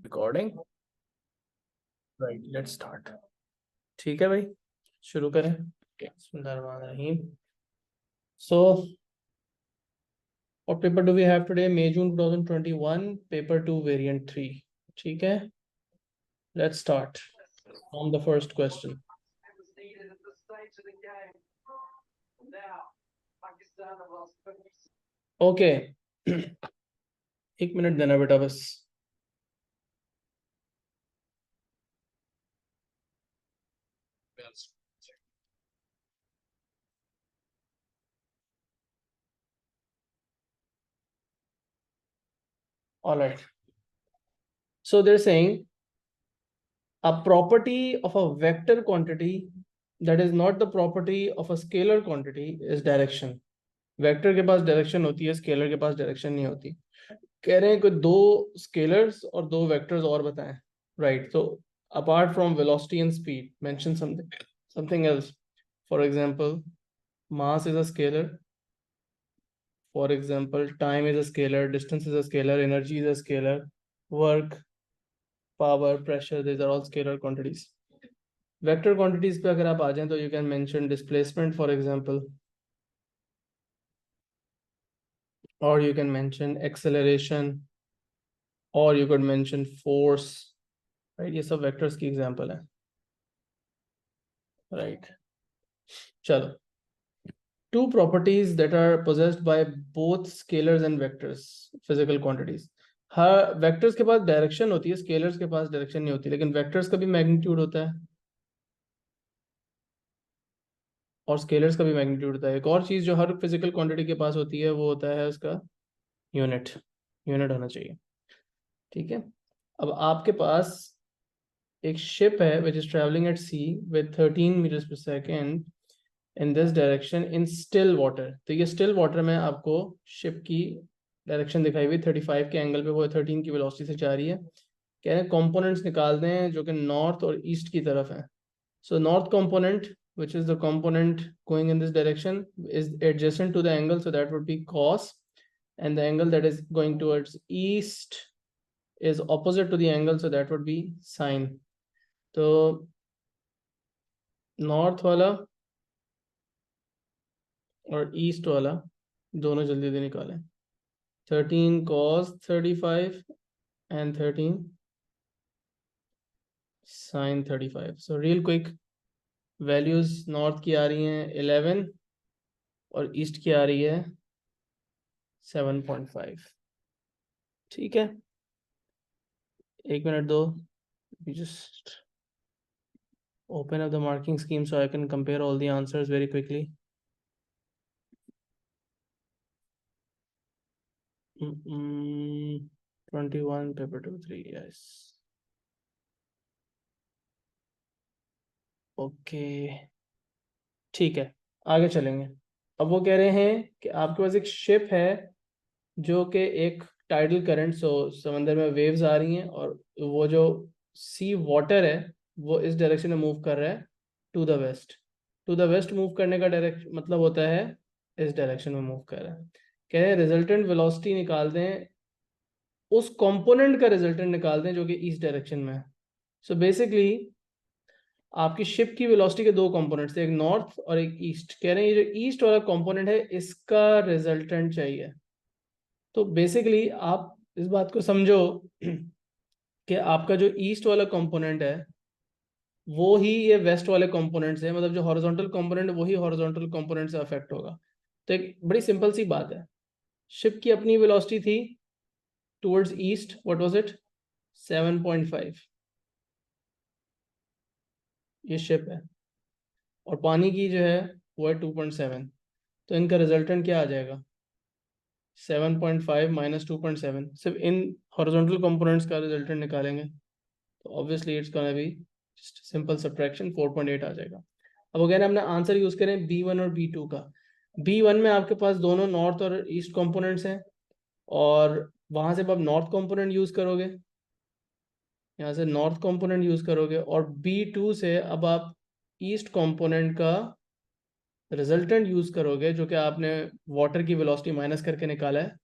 Recording, right, let's start. ठीक है भाई, शुरू करें। बिस्मिल्लाहिर्रहमानिर्रहीम। सो what paper do we have today? May June 2021, paper 2 variant 3। ठीक है, let's start from the first question. Okay, एक मिनट देना बेटा बस। All right, so they're saying a property of a vector quantity that is not the property of a scalar quantity is direction. Vector के पास direction होती है, scalar के पास direction नहीं होती। कह रहे हैं कि दो स्केलर्स और दो वेक्टर्स और बताएं, राइट? तो apart from velocity and speed mention something else. For example, mass is a scalar, for example time is a scalar, distance is a scalar, energy is a scalar, work, power, pressure, these are all scalar quantities. Vector quantities पे अगर आप आ जाएं तो you can mention displacement for example, or you can mention acceleration, or you could mention force, right? ये सब vectors की example है, राइट? चलो, two properties that are possessed by both scalars and vectors, physical quantities। Her vectors के पास direction होती है, scalars के पास direction नहीं होती, लेकिन वेक्टर्स का भी मैग्नीट्यूड होता है और स्केलर्स का भी मैग्नीट्यूड होता है। एक और चीज जो हर फिजिकल क्वांटिटी के पास होती है वो होता है उसका यूनिट, यूनिट होना चाहिए। ठीक है, अब आपके पास एक शिप है which is travelling at sea with 13 metres per second in this direction in still water. तो ये स्टिल वाटर में आपको शिप की डायरेक्शन दिखाई हुई 35 के एंगल पे, वो 13 की वेलोसिटी से जा रही है। कह रहे हैं कंपोनेंट्स निकाल दें जो कि नॉर्थ और ईस्ट की तरफ है। So north component which is the component going in this direction is adjacent to the angle, so that would be cos, and the angle that is going towards east is opposite to the angle, so that would be sine। तो north वाला और east वाला दोनों जल्दी जल्दी निकालें। 13 cos 35 and 13 sin 35। So real quick, values north की आ रही हैं 11 और ईस्ट की आ रही है 7.5। ठीक है, एक मिनट दो, just open up the marking scheme so I can compare all the answers very quickly। 21 paper 2 3, yes, okay, ठीक है, आगे चलेंगे। अब वो कह रहे हैं कि आपके पास एक शिप है जो कि एक टाइडल करंट, सो समंदर में वेव्स आ रही हैं और वो जो सी वाटर है वो इस डायरेक्शन में मूव कर रहा है to the west. To the west move करने का डायरेक्शन मतलब होता है इस डायरेक्शन में मूव कर रहा है। कह रहे हैं रिजल्टेंट वेलोसिटी निकाल दें, उस कंपोनेंट का रिजल्टेंट निकाल दें जो कि ईस्ट डायरेक्शन में है। सो बेसिकली आपकी शिप की वेलोसिटी के दो कंपोनेंट्स थे, एक नॉर्थ और एक ईस्ट। कह रहे हैं ये जो ईस्ट वाला कंपोनेंट है इसका रिजल्टेंट चाहिए। तो बेसिकली आप इस बात को समझो कि आपका जो ईस्ट वाला कंपोनेंट है वो ही ये वेस्ट वाले कंपोनेंट से, मतलब जो हॉरिजॉन्टल कंपोनेंट वही हॉरिजॉन्टल कंपोनेंट से अफेक्ट होगा। तो एक बड़ी सिंपल सी बात है, शिप की अपनी वेलोसिटी थी towards east, what was it, 7.5, ये शिप है, और पानी की जो है वो है 2.7। तो इनका रिजल्टेंट क्या आ जाएगा, 7.5 माइनस 2.7। सिर्फ इन हॉरिजॉन्टल कंपोनेंट्स का रिजल्टेंट निकालेंगे तो obviously it's gonna be just simple subtraction, 4.8 आ जाएगा। अब अगेन हमने आंसर यूज करें B1 और B2 का। B1 में आपके पास दोनों नॉर्थ और ईस्ट कंपोनेंट्स हैं, और वहां से आप नॉर्थ कंपोनेंट यूज करोगे, यहाँ से नॉर्थ कंपोनेंट यूज करोगे, और B2 से अब आप ईस्ट कंपोनेंट का रिजल्टेंट यूज करोगे जो कि आपने वाटर की वेलोसिटी माइनस करके निकाला है।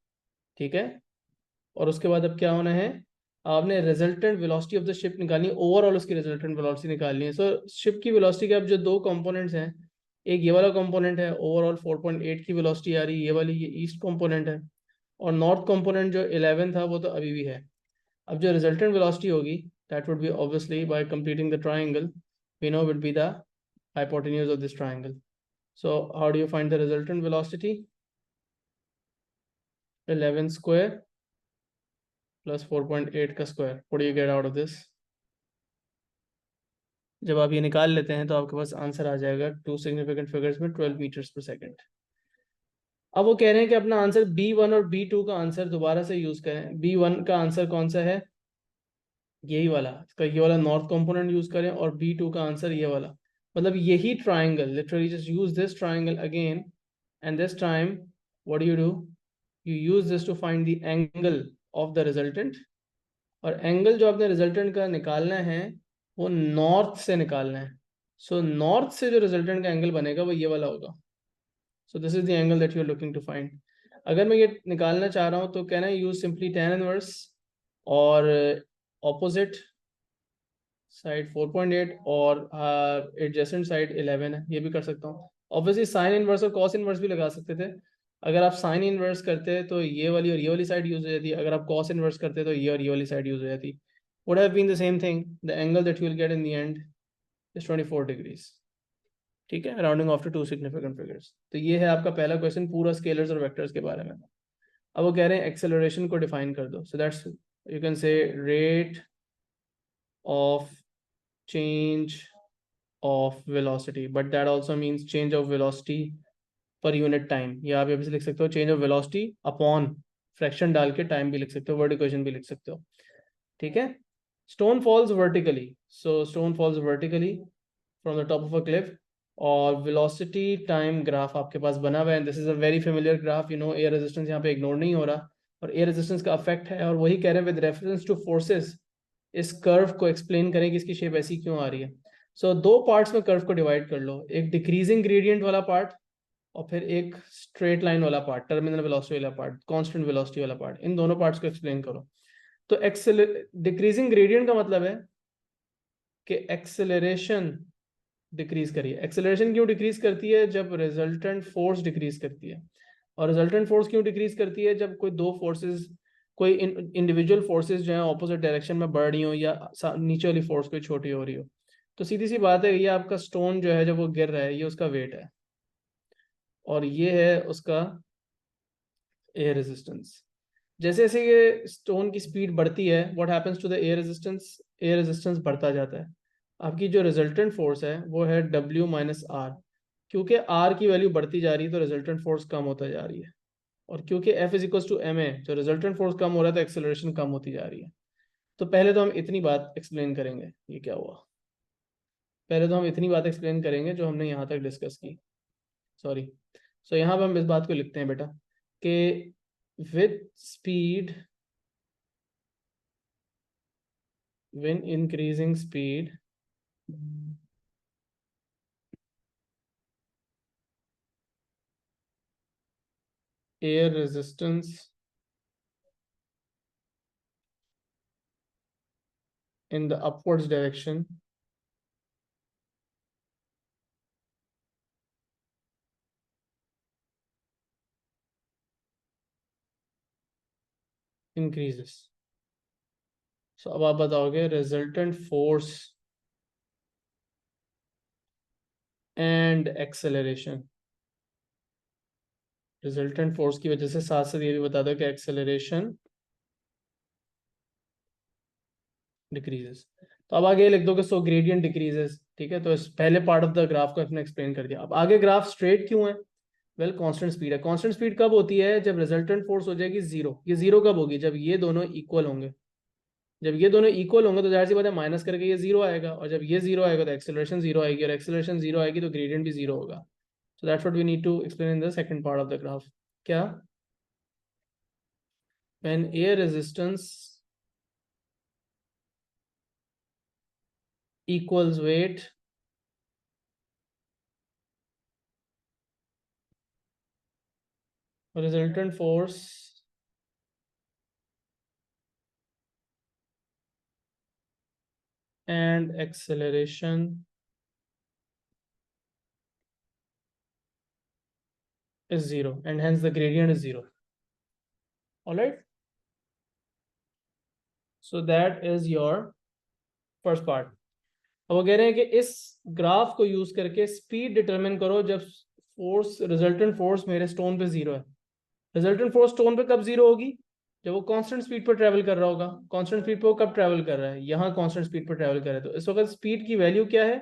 ठीक है, और उसके बाद अब क्या होना है, आपने resultant velocity of the ship निकालनी है, ओवरऑल उसकी रिजल्टेंट वेलोसिटी निकालनी है। सो शिप की वेलोसिटी के अब जो दो कंपोनेंट्स हैं, एक ये वाला कंपोनेंट है ओवरऑल 4.8 की वेलोसिटी आ रही है, ये वाली ये ईस्ट कंपोनेंट है, और नॉर्थ कंपोनेंट जो 11 था वो तो अभी भी है। अब जो रिजल्टेंट वेलोसिटी होगी that would be obviously by completing the triangle, we know would be the hypotenuse of this triangle. So how do you find the resultant velocity? 11 square plus 4.8 का square. What do you get out of this? जब आप ये निकाल लेते हैं तो आपके पास answer आ जाएगा टू सिग्निफिकेंट फिगर्स में 12 मीटर्स पर सेकंड। अब वो कह रहे हैं कि अपना आंसर B1 और B2 का आंसर दोबारा से यूज करें। B1 का आंसर कौन सा है, यही वाला, इसका ये वाला नॉर्थ कंपोनेंट यूज करें, और B2 का आंसर ये वाला, मतलब यही triangle, literally just use this triangle again, and this time what do, you use this to find the angle of the resultant, और एंगल जो आपने रिजल्टेंट का निकालना है वो नॉर्थ से निकालना है। सो नॉर्थ से जो रिजल्टेंट का एंगल बनेगा वो ये वाला होगा। So this is the angle that you are looking to find. अगर मैं ये निकालना चाह रहा हूँ तो कहना है यूज सिंपली tan इनवर्स, और ऑपोजिट साइड 4.8 और एडजेसेंट साइड 11 है, ये भी कर सकता हूँ। ऑब्वियसली साइन इनवर्स और कॉस इनवर्स भी लगा सकते थे। अगर आप साइन इनवर्स करते तो ये वाली और ये वाली साइड यूज हो जाती, अगर आप कॉस इनवर्स करते तो ये और ये वाली साइड यूज हो जाती। Would have been the same thing, the angle that you will get in the end is 24 degrees. ठीक है, rounding off to two significant figures. तो ये है आपका पहला क्वेश्चन पूरा स्केलर्स और वेक्टर्स के बारे में। अब वो कह रहे हैं एक्सेलरेशन को डिफाइन कर दो। So that's you can say rate of change of velocity, but that also means change of velocity per unit time, या आप ये भी लिख सकते हो change of velocity upon fraction डाल के टाइम भी लिख सकते हो, वर्ड इक्वेशन भी लिख सकते हो। ठीक है, stone false vertically, so stone false vertically from the top of a cliff, और वेलोसिटी टाइम ग्राफ आपके पास बना हुआ है। This is a very familiar graph, you know air resistance यहाँ पे इग्नोर नहीं हो रहा, और एयर रेजिस्टेंस का अफेक्ट है, और वही कह रहे हैं विद रेफरेंस टू फोर्सेस इस कर्व को एक्सप्लेन करें कि इसकी शेप ऐसी क्यों आ रही है। सो दो पार्ट्स में कर्व को डिवाइड कर लो, एक डिक्रीजिंग ग्रेडियंट वाला पार्ट और फिर एक स्ट्रेट लाइन वाला पार्ट, टर्मिनल वेलोसिटी वाला पार्ट, कांस्टेंट वेलोसिटी वाला पार्ट। इन दोनों पार्ट्स को एक्सप्लेन करो। तो डिक्रीजिंग ग्रेडियंट का मतलब है कि एक्सेलरेशन डिक्रीज करिए। एक्सेलरेशन क्यों डिक्रीज करती है, जब रिजल्टेंट फोर्स डिक्रीज करती है। और रिजल्टेंट फोर्स क्यों डिक्रीज करती है, जब कोई दो फोर्सेस, कोई इंडिविजुअल फोर्सेस जो है ऑपोजिट डायरेक्शन में बढ़ रही हो, या नीचे वाली फोर्स कोई छोटी हो रही हो। तो सीधी सी बात है, ये आपका स्टोन जो है जब वो गिर रहा है, ये उसका वेट है, और ये है उसका एयर रेजिस्टेंस। जैसे जैसे ये स्टोन की स्पीड बढ़ती है, what happens to the air resistance, air resistance बढ़ता जाता है। आपकी जो रिजल्टेंट फोर्स है वो है W माइनस आर, क्योंकि आर की वैल्यू बढ़ती जा रही है तो रिजल्टेंट फोर्स कम होता जा रही है, और क्योंकि F is equal to M A, जो रिजल्टेंट फोर्स कम हो रहा है तो एक्सेलरेशन कम होती जा रही है। तो पहले तो हम इतनी बात एक्सप्लेन करेंगे, ये क्या हुआ, पहले तो हम इतनी बात एक्सप्लेन करेंगे जो हमने यहाँ तक डिस्कस की। सॉरी, सो यहाँ पर हम इस बात को लिखते हैं बेटा कि with speed, when increasing speed, air resistance in the upwards direction increases। So अब आप बताओगे resultant force and acceleration। resultant force की वजह से साथ साथ ये भी बता दो कि acceleration decreases। तो अब आगे लिख दो कि सो ग्रेडियंट डिक्रीजेस। ठीक है, तो इस पहले पार्ट ऑफ द ग्राफ को अपने एक्सप्लेन कर दिया। अब आगे ग्राफ स्ट्रेट क्यों है, वेल कांस्टेंट स्पीड है। कांस्टेंट स्पीड कब होती है, जब रिजल्टेंट फोर्स हो जाएगी जीरो। ये जीरो कब होगी, जब ये दोनों इक्वल होंगे। जब ये दोनों इक्वल होंगे तो जाहिर सी बात है माइनस करके ये जीरो आएगा, और जब ये जीरो आएगा तो एक्सेलरेशन जीरो आएगी, और एक्सेलरेशन जीरो आएगी तो ग्रेडियंट भी जीरो होगा। So that's what we need to explain in the second part of the graph. क्या, when air resistance equals weight, resultant force and acceleration is 0 and hence the gradient is 0. All right, so that is your first part. अब वो कह रहे हैं कि इस graph को use करके स्पीड डिटरमिन करो जब फोर्स, रिजल्टेंट फोर्स मेरे स्टोन पे 0 है। रिजल्टेंट फोर्स स्टोन पे कब 0 होगी? जब वो कांस्टेंट स्पीड पर ट्रेवल कर रहा होगा। कांस्टेंट स्पीड पे वो कब ट्रेवल कर रहा है? यहाँ कांस्टेंट स्पीड पर ट्रेवल कर रहा है। तो इस वक्त स्पीड की वैल्यू क्या है?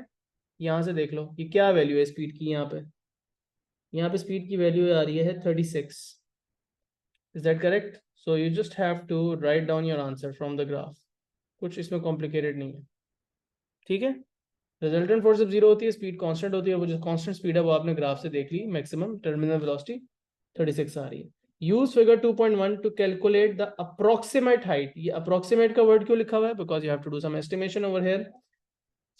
यहाँ से देख लो कि क्या वैल्यू है स्पीड की। यहाँ पे स्पीड की वैल्यू आ रही है 36। Is that correct? So you just have to write down your answer from the graph. कुछ इसमें कॉम्प्लिकेटेड नहीं है, ठीक है। रिजल्टेंट फोर्स जब 0 होती है, स्पीड कांस्टेंट होती है। वो जो कांस्टेंट स्पीड है वो आपने ग्राफ से देख ली, मैक्सिमम टर्मिनल वेलोसिटी 36 आ रही है। Use figure 2.1 to calculate the approximate height. ये अप्रोक्सीमेट का वर्ड क्यों लिखा हुआ है? Because you have to do some estimation over here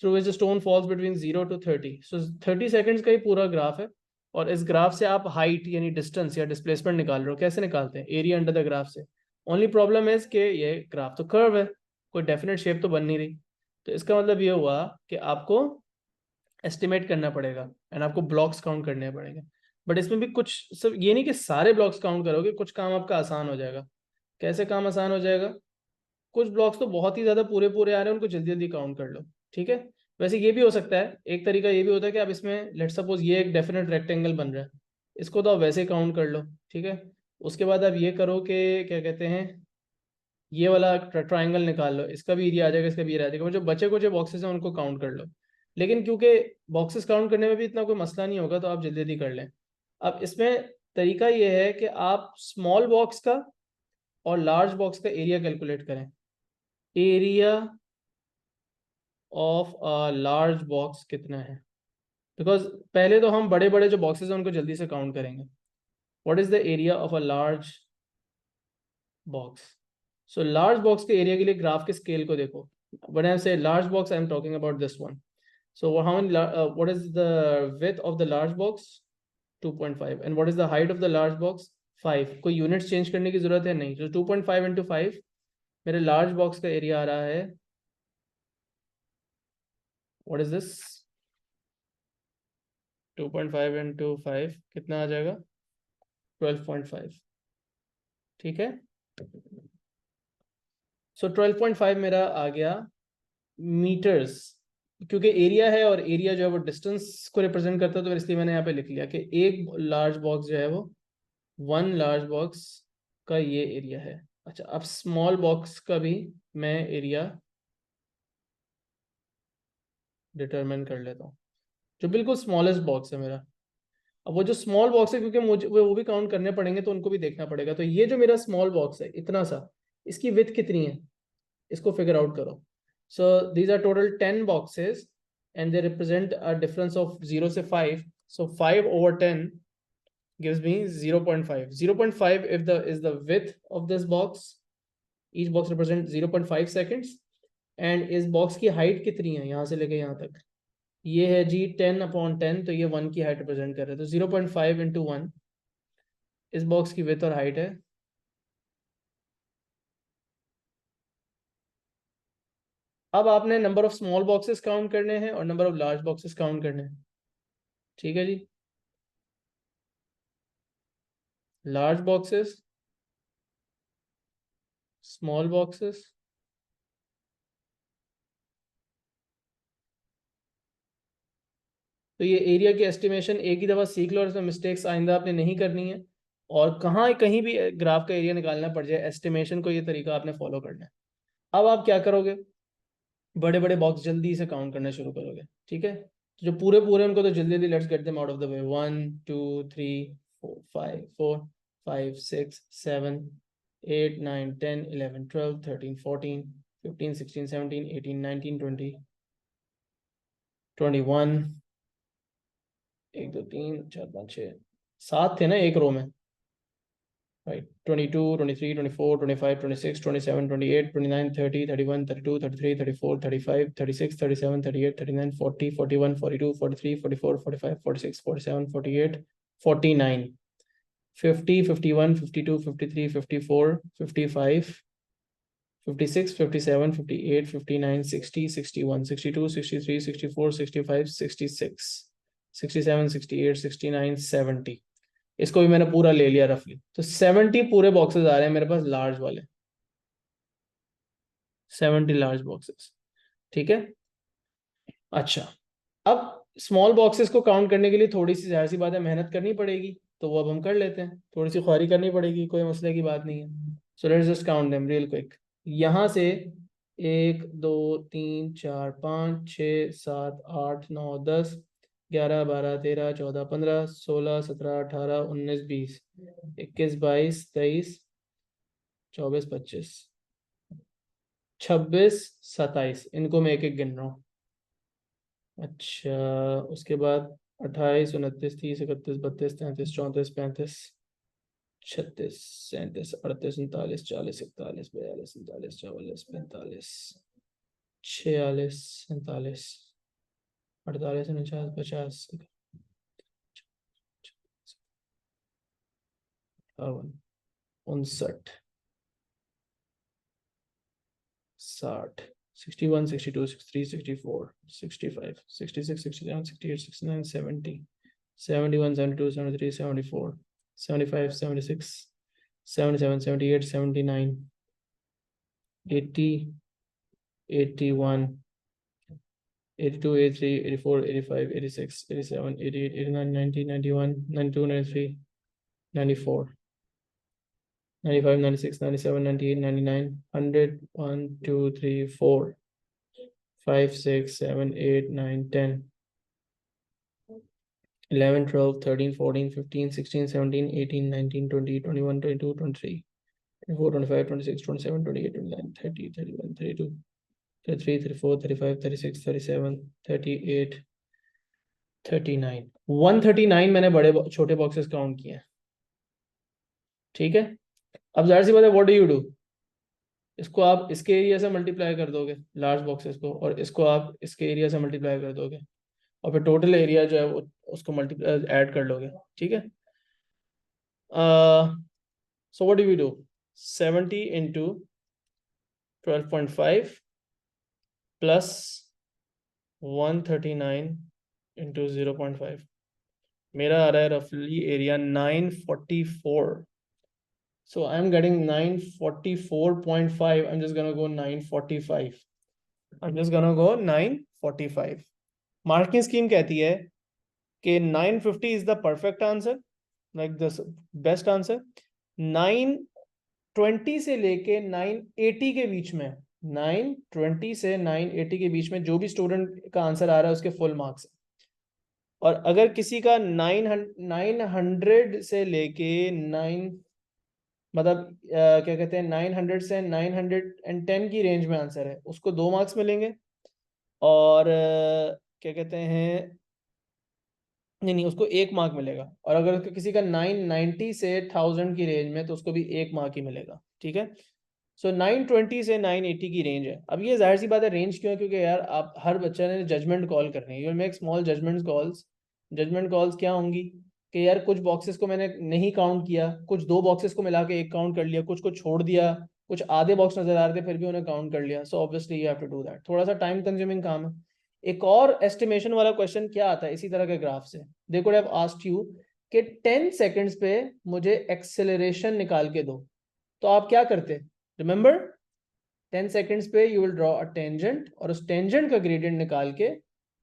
through which the stone falls between 0 to 30। So 30 seconds का ही पूरा ग्राफ है, और इस ग्राफ से आप हाइट यानी डिस्टेंस या डिस्प्लेसमेंट निकाल रहे हो। कैसे निकालते हैं? एरिया अंडर द ग्राफ से। ओनली प्रॉब्लम है कि ये ग्राफ तो कर्व है, कोई डेफिनेट शेप तो बन नहीं रही। तो इसका मतलब ये हुआ कि आपको एस्टिमेट करना पड़ेगा एंड आपको ब्लॉक्स काउंट करने पड़ेंगे। बट इसमें भी कुछ, सब ये नहीं कि सारे ब्लॉक्स काउंट करोगे, कुछ काम आपका आसान हो जाएगा। कैसे काम आसान हो जाएगा? कुछ ब्लॉक्स तो बहुत ही ज्यादा पूरे पूरे आ रहे हैं, उनको जल्दी जल्दी काउंट कर लो, ठीक है। वैसे ये भी हो सकता है, एक तरीका ये भी होता है कि आप इसमें लेट सपोज ये एक डेफिनेट रेक्टेंगल बन रहा है, इसको तो आप वैसे काउंट कर लो, ठीक है। उसके बाद आप ये करो कि क्या कहते हैं, ये वाला ट्राइंगल निकाल लो, इसका भी एरिया आ जाएगा, इसका भी एरिया आ जाएगा। जो बचे कुछ बॉक्सेस हैं उनको काउंट कर लो। लेकिन क्योंकि बॉक्सेस काउंट करने में भी इतना कोई मसला नहीं होगा, तो आप जल्दी जल्दी कर लें। अब इसमें तरीका ये है कि आप स्मॉल बॉक्स का और लार्ज बॉक्स का एरिया कैलकुलेट करें। Area of a large box कितना है? बिकॉज पहले तो हम बड़े बड़े जो बॉक्सेस हैं उनको जल्दी से काउंट करेंगे। What is the area of a large box? So large box के एरिया के लिए ग्राफ के स्केल को देखो। व्हेन आई से large box, I am talking about this one. So how many, what is the width of the large box? 2.5। And what is the height of the large box? 5। कोई units change करने की जरूरत है? नहीं। तो 2.5 into 5, मेरे large box का area आ रहा है, व्हाट इज दिस, 2.5 इंटू 5 कितना आ जाएगा? 12.5, ठीक है। सो 12.5 मेरा आ गया मीटर्स। क्योंकि एरिया है और एरिया जो है वो डिस्टेंस को रिप्रेजेंट करता है, तो इसलिए मैंने यहाँ पे लिख लिया कि एक लार्ज बॉक्स जो है वो, वन लार्ज बॉक्स का ये एरिया है। अच्छा, अब स्मॉल बॉक्स का भी मैं एरिया डिटरमिन कर लेता हूँ, जो बिल्कुल स्मॉलेस्ट बॉक्स है मेरा। अब वो जो स्मॉल बॉक्स है, क्योंकि मुझे वो भी काउंट करने पड़ेंगे, तो उनको भी देखना पड़ेगा। तो ये जो मेरा स्मॉल बॉक्स है इतना सा, इसकी विड्थ कितनी है, इसको फिगर आउट करो। So these are total 10 boxes and they represent a difference of 0 से 5। So 5 over 10 gives me 0.5. 0.5 if the is the width of this box. Each box represents 0.5 seconds. And इस box की height कितनी है यहाँ से लेके यहाँ तक? ये है जी 10/10, तो ये 1 की हाइट रिप्रेजेंट कर रहे हैं। तो 0.5 इंटू 1 इस बॉक्स की विड्थ और हाइट है। अब आपने number of small boxes count करने हैं और number of large boxes count करने हैं, ठीक है जी। लार्ज बॉक्सेस, स्मॉल बॉक्सेस, तो ये एरिया की एस्टिमेशन एक ही दफ़ा सीख लो और इसमें मिस्टेक्स आइंदा आपने नहीं करनी है। और कहाँ कहीं भी ग्राफ का एरिया निकालना पड़ जाए, एस्टिमेशन को ये तरीका आपने फॉलो करना है। अब आप क्या करोगे? बड़े बड़े बॉक्स जल्दी से काउंट करना शुरू करोगे, ठीक है। तो जो पूरे पूरे उनको तो जल्दी जल्दी let's get them out of the way. 1 2 3 4 5 6 7 8 9 10 11 12 13 14 15 16 17 18 19 20 21, 1 2 3 4 5 6 7 थे ना एक रो में, right? 22, 23, 24, 25, 26, 27, 28, 29, 30, 31, 32, 33, 34, 35, 36, 37, 38, 39, 40, 41, 42, 43, 44, 45, 46, 47, 48, 49, 50, 51, 52, 53, 54, 55, 56, 57, 58, 59, 60, 61, 62, 63, 64, 65, 66, 67, 68, 69, 70। इसको भी मैंने पूरा ले लिया रफली, तो 70 पूरे बॉक्सेस आ रहे हैं मेरे पास लार्ज वाले, 70 लार्ज बॉक्सेस। ठीक है। अच्छा, अब स्मॉल बॉक्सेस को काउंट करने के लिए थोड़ी सी जाहिर सी बात है मेहनत करनी पड़ेगी, तो वो अब हम कर लेते हैं, थोड़ी सी ख्वारी करनी पड़ेगी, कोई मसले की बात नहीं है। So let's just count them real quick. यहाँ से 1 2 3 4 5 6 7 8 9 10 11 12 13 14 15 16 17 18 19 20 21 22 23 24 25 26 27 27 इनको मैं एक एक गिन रहा हूँ। अच्छा, उसके बाद 28 29 30 31 32 33 34 35 36 37 38 39 40 41 42 43 44 45 46 47 48 49 50 58 59 60 61 62 63 64 65 66 67 68 69 70 71 72 73 74 75 76 77 78 79 80 81 82 83 84 85 86 87 88 89 90 91 92 93 94 95 96 97 98 99 100 1 2 3 4 5 6 7 8 9 10 11 12 13 14 15 16 17 18 19 20 21 22 23 24 25 26 27 28 29 30 31 32 33 34 35 36 37 38 39 139 मैंने बड़े छोटे बॉक्सेस काउंट किए हैं। ठीक है। अब जाहिर सी बात है, व्हाट डू यू डू, इसको आप इसके एरिया से मल्टीप्लाई कर दोगे लार्ज बॉक्सेस को, और इसको आप इसके एरिया से मल्टीप्लाई कर दोगे, और फिर टोटल एरिया जो है वो उसको मल्टीप्लाई ऐड कर लोगे। ठीक है। So what do we do, 70 into 12.5 plus 139 into 0.5, मेरा आ रहा है रफली area 944। So I'm getting 944.5. I'm just gonna go 945. I'm just gonna go 945. Marking scheme कहती है कि 950 is the perfect answer, like the best answer. 920 से लेके 980 के बीच में, 920 से 980 के बीच में जो भी स्टूडेंट का आंसर आ रहा है उसके फुल मार्क्स। और अगर किसी का 900 से लेके 9 मतलब क्या कहते हैं 900 से 910 की रेंज में आंसर है, उसको 2 मार्क्स मिलेंगे। और क्या कहते हैं, नहीं नहीं, उसको 1 मार्क मिलेगा। और अगर किसी का 990 से 1000 की रेंज में, तो उसको भी 1 मार्क ही मिलेगा। ठीक है। सो 920 से 980 की रेंज है। अब ये जाहिर सी बात है, रेंज क्यों है, क्योंकि यार आप हर बच्चे ने जजमेंट कॉल करनी है, you will make small judgement calls. Judgement calls क्या होंगी कि यार कुछ बॉक्सेस को मैंने नहीं काउंट किया, कुछ 2 बॉक्सेस को मिला के 1 काउंट कर लिया, कुछ को छोड़ दिया, कुछ आधे बॉक्स नजर आ रहे थे फिर भी उन्हें काउंट कर लिया। So obviously you have to do that, थोड़ा सा टाइम कंज्यूमिंग काम है। एक और एस्टिमेशन वाला क्वेश्चन क्या आता है इसी तरह के ग्राफ से, they could have asked you कि 10 सेकंड्स पे मुझे एक्सेलरेशन निकाल के दो, तो आप क्या करते, रिमेंबर 10 सेकंड्स पे you will draw a tangent, और उस टेंजेंट का ग्रेडियंट निकाल के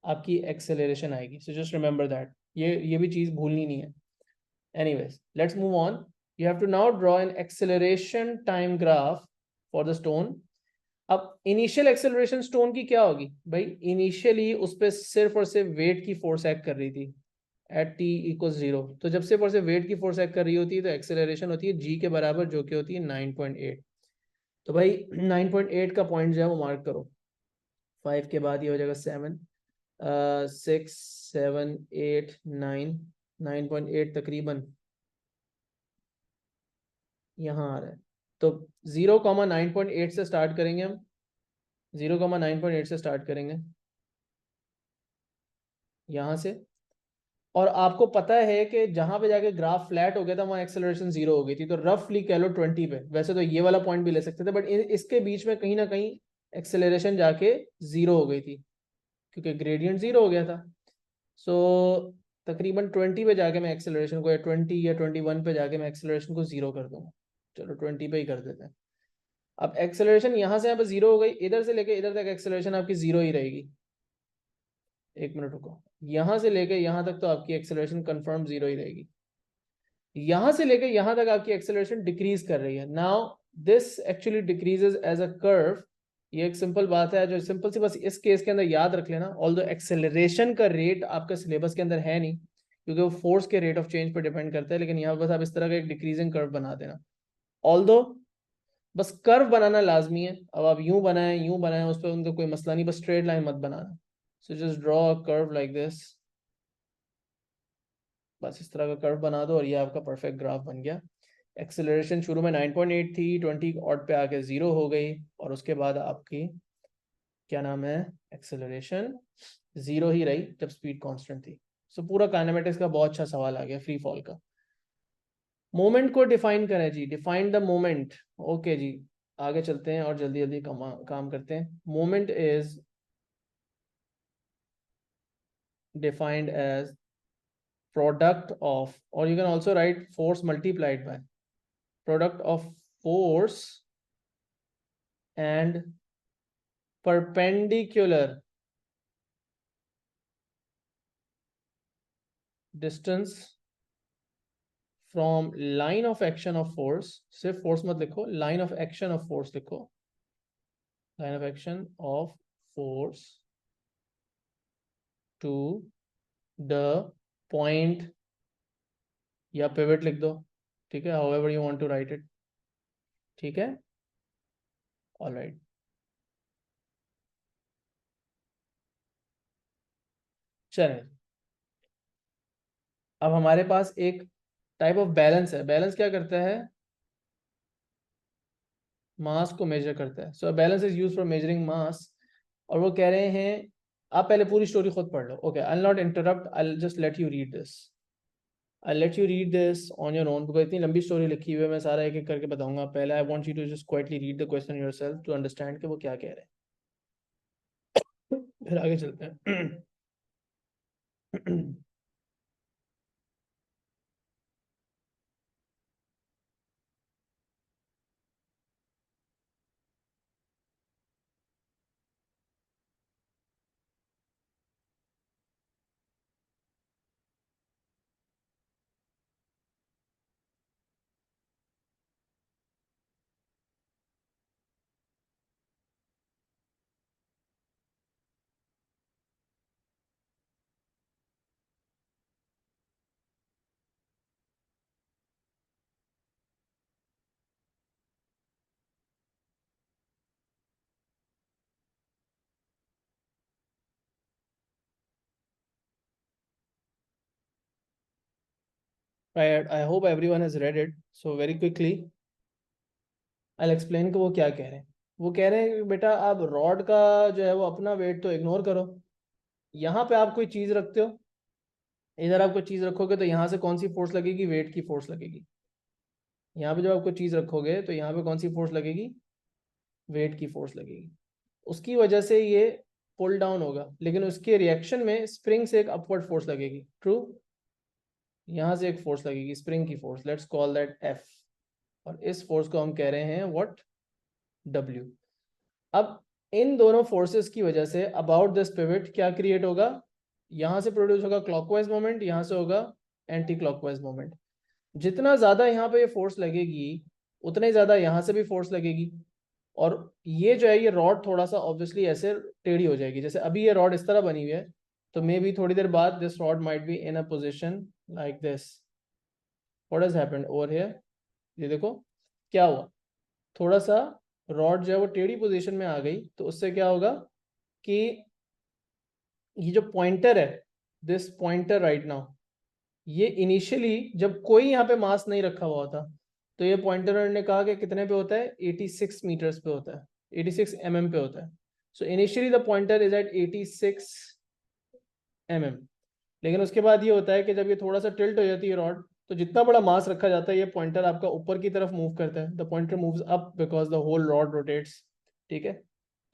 आपकी एक्सेलरेशन आएगी। सो जस्ट रिमेंबर दैट, ये भी चीज भूलनी नहीं है। Anyways let's move on. You have to now draw an acceleration time graph for the stone. अब इनिशियल एक्सेलरेशन स्टोन की क्या होगी भाई, इनिशियली उस पर सिर्फ और सिर्फ वेट की फोर्स एक्ट कर रही थी एट टी इक्वल 0। तो जब सिर्फ और सिर्फ वेट की फोर्स एक्ट कर रही होती है तो एक्सेलरेशन होती है जी के बराबर, जो कि होती है 9.8। तो भाई 9.8 का पॉइंट जो है वो मार्क करो। 5 के बाद ये हो जाएगा 7 6 7 8 9, 9.8 तकरीबन यहाँ आ रहा है। तो 0,9.8 से स्टार्ट करेंगे हम, 0,9.8 से स्टार्ट करेंगे यहाँ से, और आपको पता है कि जहां पे जाके ग्राफ फ्लैट हो गया था वहां एक्सेलरेशन 0 हो गई थी, तो रफली कह लो 20 पे। वैसे तो ये वाला पॉइंट भी ले सकते थे, बट इसके बीच में कहीं ना कहीं एक्सेलरेशन जाके 0 हो गई थी क्योंकि ग्रेडियंट 0 हो गया था। सो तकरीबन 20 पे जाके मैं एक्सेलरेशन को, या 20 या 21 पे जाके मैं एक्सेलरेशन को 0 कर दूंगा। चलो 20 पे ही कर देते हैं। अब एक्सेलरेशन यहाँ से यहाँ पे 0 हो गई, इधर से लेके इधर तक एक्सेलरेशन आपकी 0 ही रहेगी। एक मिनट रुको, यहाँ से लेके यहाँ तक तो आपकी एक्सेलरेशन कंफर्म 0 ही रहेगी। यहां से लेके यहां तक आपकी एक्सेलरेशन डिक्रीज कर रही है। Now this actually decreases as a curve. ये एक सिंपल बात है जो सिंपल सी बस इस केस के अंदर याद रख लेना। ऑल्दो एक्सेलरेशन का रेट आपका सिलेबस के अंदर है नहीं क्योंकि वो फोर्स के रेट ऑफ चेंज पर डिपेंड करता है, लेकिन यहाँ बस आप इस तरह का एक डिक्रीजिंग कर्व बना देना। ऑल्दो बस कर्व बनाना लाजमी है। अब आप यूं बनाएं उस पर उनका कोई मसला नहीं, बस स्ट्रेट लाइन मत बनाना। So just draw a curve like this. बस इस तरह का कर्व बना दो और ये आपका परफेक्ट ग्राफ बन गया। एक्सेलरेशन शुरू में 9.8 थी, 20 ऑड पे आके 0 हो गई, और उसके बाद आपकी क्या नाम है, एक्सेलरेशन 0 ही रही जब स्पीड कांस्टेंट थी। सो पूरा काइनेमेटिक्स का बहुत अच्छा सवाल आ गया फ्री फॉल का। मोमेंट को डिफाइन करें जी, डिफाइन द मोमेंट। ओके जी, आगे चलते हैं और जल्दी जल्दी काम करते हैं। Moment is defined as product of, or you can also write force multiplied by, product of force and perpendicular distance from line of action of force। सिर्फ force मत लिखो, line of action of force लिखो, line of action of force to the point, या pivot लिख दो, ठीक है, however you want to write it, ठीक है, all right। चलें, अब हमारे पास एक टाइप ऑफ बैलेंस है। बैलेंस क्या करता है, मास को मेजर करता है। So balance is use for measuring mass. और वो कह रहे हैं, आप पहले पूरी स्टोरी खुद पढ़ लो। Okay, I will not interrupt, I will just let you read this, I let you read this on your own, because इतनी लंबी स्टोरी लिखी हुई है, मैं सारा एक एक करके बताऊंगा। पहले I want you to just quietly read the question yourself to understand कि वो क्या कह रहे हैं। फिर आगे चलते हैं। I hope everyone has read it. So very quickly I'll explain कि वो क्या कह रहे हैं। वो कह रहे हैं कि बेटा आप रॉड का जो है वो अपना वेट तो इग्नोर करो। यहाँ पे आप कोई चीज़ रखते हो, इधर आप कोई चीज़ रखोगे तो यहाँ से कौन सी फोर्स लगेगी, वेट की फोर्स लगेगी। यहाँ पे जब आप कोई चीज़ रखोगे तो यहाँ पे कौन सी फोर्स लगेगी, वेट की फोर्स लगेगी। उसकी वजह से ये पुल डाउन होगा, लेकिन उसके रिएक्शन में स्प्रिंग से एक अपवर्ड फोर्स लगेगी। ट्रू, यहाँ से एक फोर्स लगेगी स्प्रिंग की force, let's call that F, और इस फोर्स को हम कह रहे हैं व्हाट, डब्ल्यू। अब इन दोनों फोर्सेस की वजह से अबाउट दिस पिवट क्या क्रिएट होगा, यहाँ से प्रोड्यूस होगा क्लॉकवाइज मोमेंट, यहाँ से होगा एंटी क्लॉकवाइज मोमेंट। जितना ज्यादा यहाँ पे ये फोर्स लगेगी उतना ही ज्यादा यहाँ से भी फोर्स लगेगी, और ये जो है ये रॉड थोड़ा सा ऑब्वियसली ऐसे टेढ़ी हो जाएगी। जैसे अभी ये रॉड इस तरह बनी हुई है, तो मे बी थोड़ी देर बाद this rod might be in a position like this. What has happened over here, ये देखो क्या हुआ, थोड़ा सा रॉड जो है वो टेढ़ी पोजीशन में आ गई, तो उससे क्या होगा कि ये जो पॉइंटर है, दिस पॉइंटर राइट नाउ, ये इनिशियली जब कोई यहाँ पे मास नहीं रखा हुआ था, तो ये पॉइंटर ने कहा कि कितने पे होता है, 86 मीटर्स पे होता है, 86 mm पे होता है। So initially the pointer is at 86 mm। लेकिन उसके बाद ये होता है कि जब ये थोड़ा सा टिल्ट हो जाती है रॉड, तो जितना बड़ा मास रखा जाता है ये पॉइंटर आपका ऊपर की तरफ मूव करता है, the pointer moves up because the whole rod rotates. ठीक है,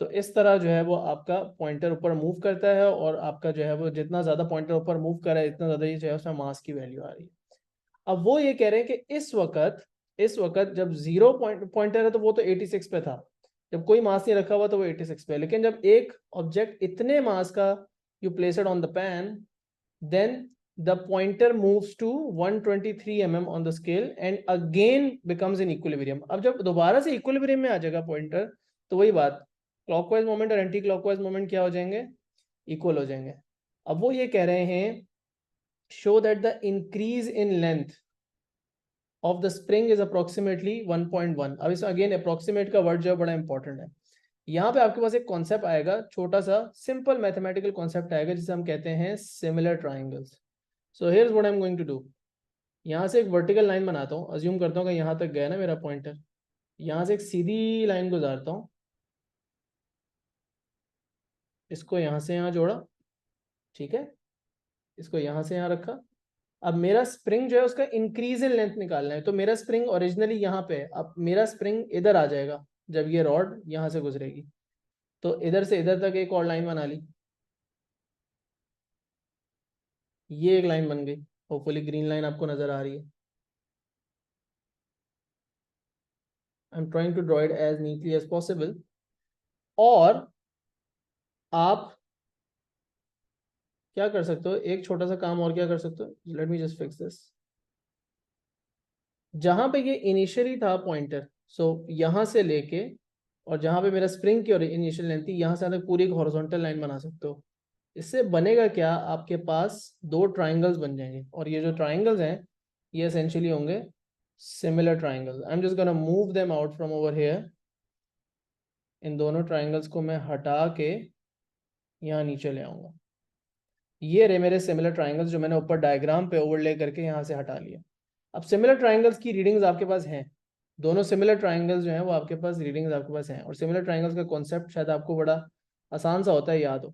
तो इस तरह जो है वो आपका पॉइंटर ऊपर मूव करता है, और आपका जो है वो जितना ज़्यादा पॉइंटर ऊपर मूव कर रहा है इतना ज़्यादा ये जो है उसमें मास की वैल्यू आ रही है। अब वो ये कह रहे हैं कि इस वक्त जब जीरो पॉइंटर है तो वो तो 86 पे था, जब कोई मास नहीं रखा हुआ तो वो 86 पे है, लेकिन जब एक ऑब्जेक्ट इतने मास का you place it on the pan, then the pointer moves to 123 mm on the scale and again becomes in equilibrium। अब जब दोबारा से इक्विलिब्रियम में आ जाएगा पॉइंटर, तो वही बात, क्लॉकवाइज मोमेंट और एंटी क्लॉकवाइज मोमेंट क्या हो जाएंगे, इक्वल हो जाएंगे। अब वो ये कह रहे हैं show that the increase in length of the spring is approximately 1.1। अब इसमें अगेन अप्रोक्सीमेट का वर्ड जो है बड़ा इंपॉर्टेंट है। यहाँ पे आपके पास एक कॉन्सेप्ट आएगा, छोटा सा सिंपल मैथमेटिकल कॉन्सेप्ट आएगा जिसे हम कहते हैं similar triangles. So here's what I am going to do, यहाँ से एक वर्टिकल लाइन बनाता हूँ, अज्यूम करता हूँ कि यहाँ तक गया ना मेरा पॉइंटर, यहाँ से एक सीधी लाइन गुजारता हूँ, इसको यहाँ से यहाँ जोड़ा, ठीक है, इसको यहाँ से यहाँ रखा। अब मेरा स्प्रिंग जो है उसका इंक्रीज इन लेंथ निकालना है, तो मेरा स्प्रिंग ओरिजिनली यहाँ पे है, अब मेरा स्प्रिंग इधर आ जाएगा जब ये रॉड यहाँ से गुजरेगी, तो इधर से इधर तक एक और लाइन बना ली, ये एक लाइन बन गई, होपफुली ग्रीन लाइन आपको नजर आ रही है। I am trying to draw it as neatly as possible. और आप क्या कर सकते हो, एक छोटा सा काम और क्या कर सकते हो, let me just fix this. जहां पे ये इनिशियली था पॉइंटर, सो यहां से लेके और जहां पे मेरा स्प्रिंग की और इनिशियल लेंथ थी, यहां से तक पूरी एक हॉरिजॉन्टल लाइन बना सकते हो। इससे बनेगा क्या, आपके पास दो ट्राइंगल्स बन जाएंगे, और ये जो ट्राइंगल्स हैं ये एसेंशियली होंगे similar triangles. I am just gonna move them out from over here. इन दोनों ट्राइंगल्स को मैं हटा के यहाँ नीचे ले आऊंगा। ये रहे मेरे सिमिलर ट्राइंगल्स जो मैंने ऊपर डायग्राम पे ओवरले करके यहाँ से हटा लिया। अब सिमिलर ट्राइंगल्स की रीडिंग्स आपके पास हैं, दोनों सिमिलर ट्राइंगल्स जो हैं वो आपके पास रीडिंग्स आपके पास हैं, और सिमिलर ट्राइंगल्स का कॉन्सेप्ट शायद आपको बड़ा आसान सा होता है याद हो।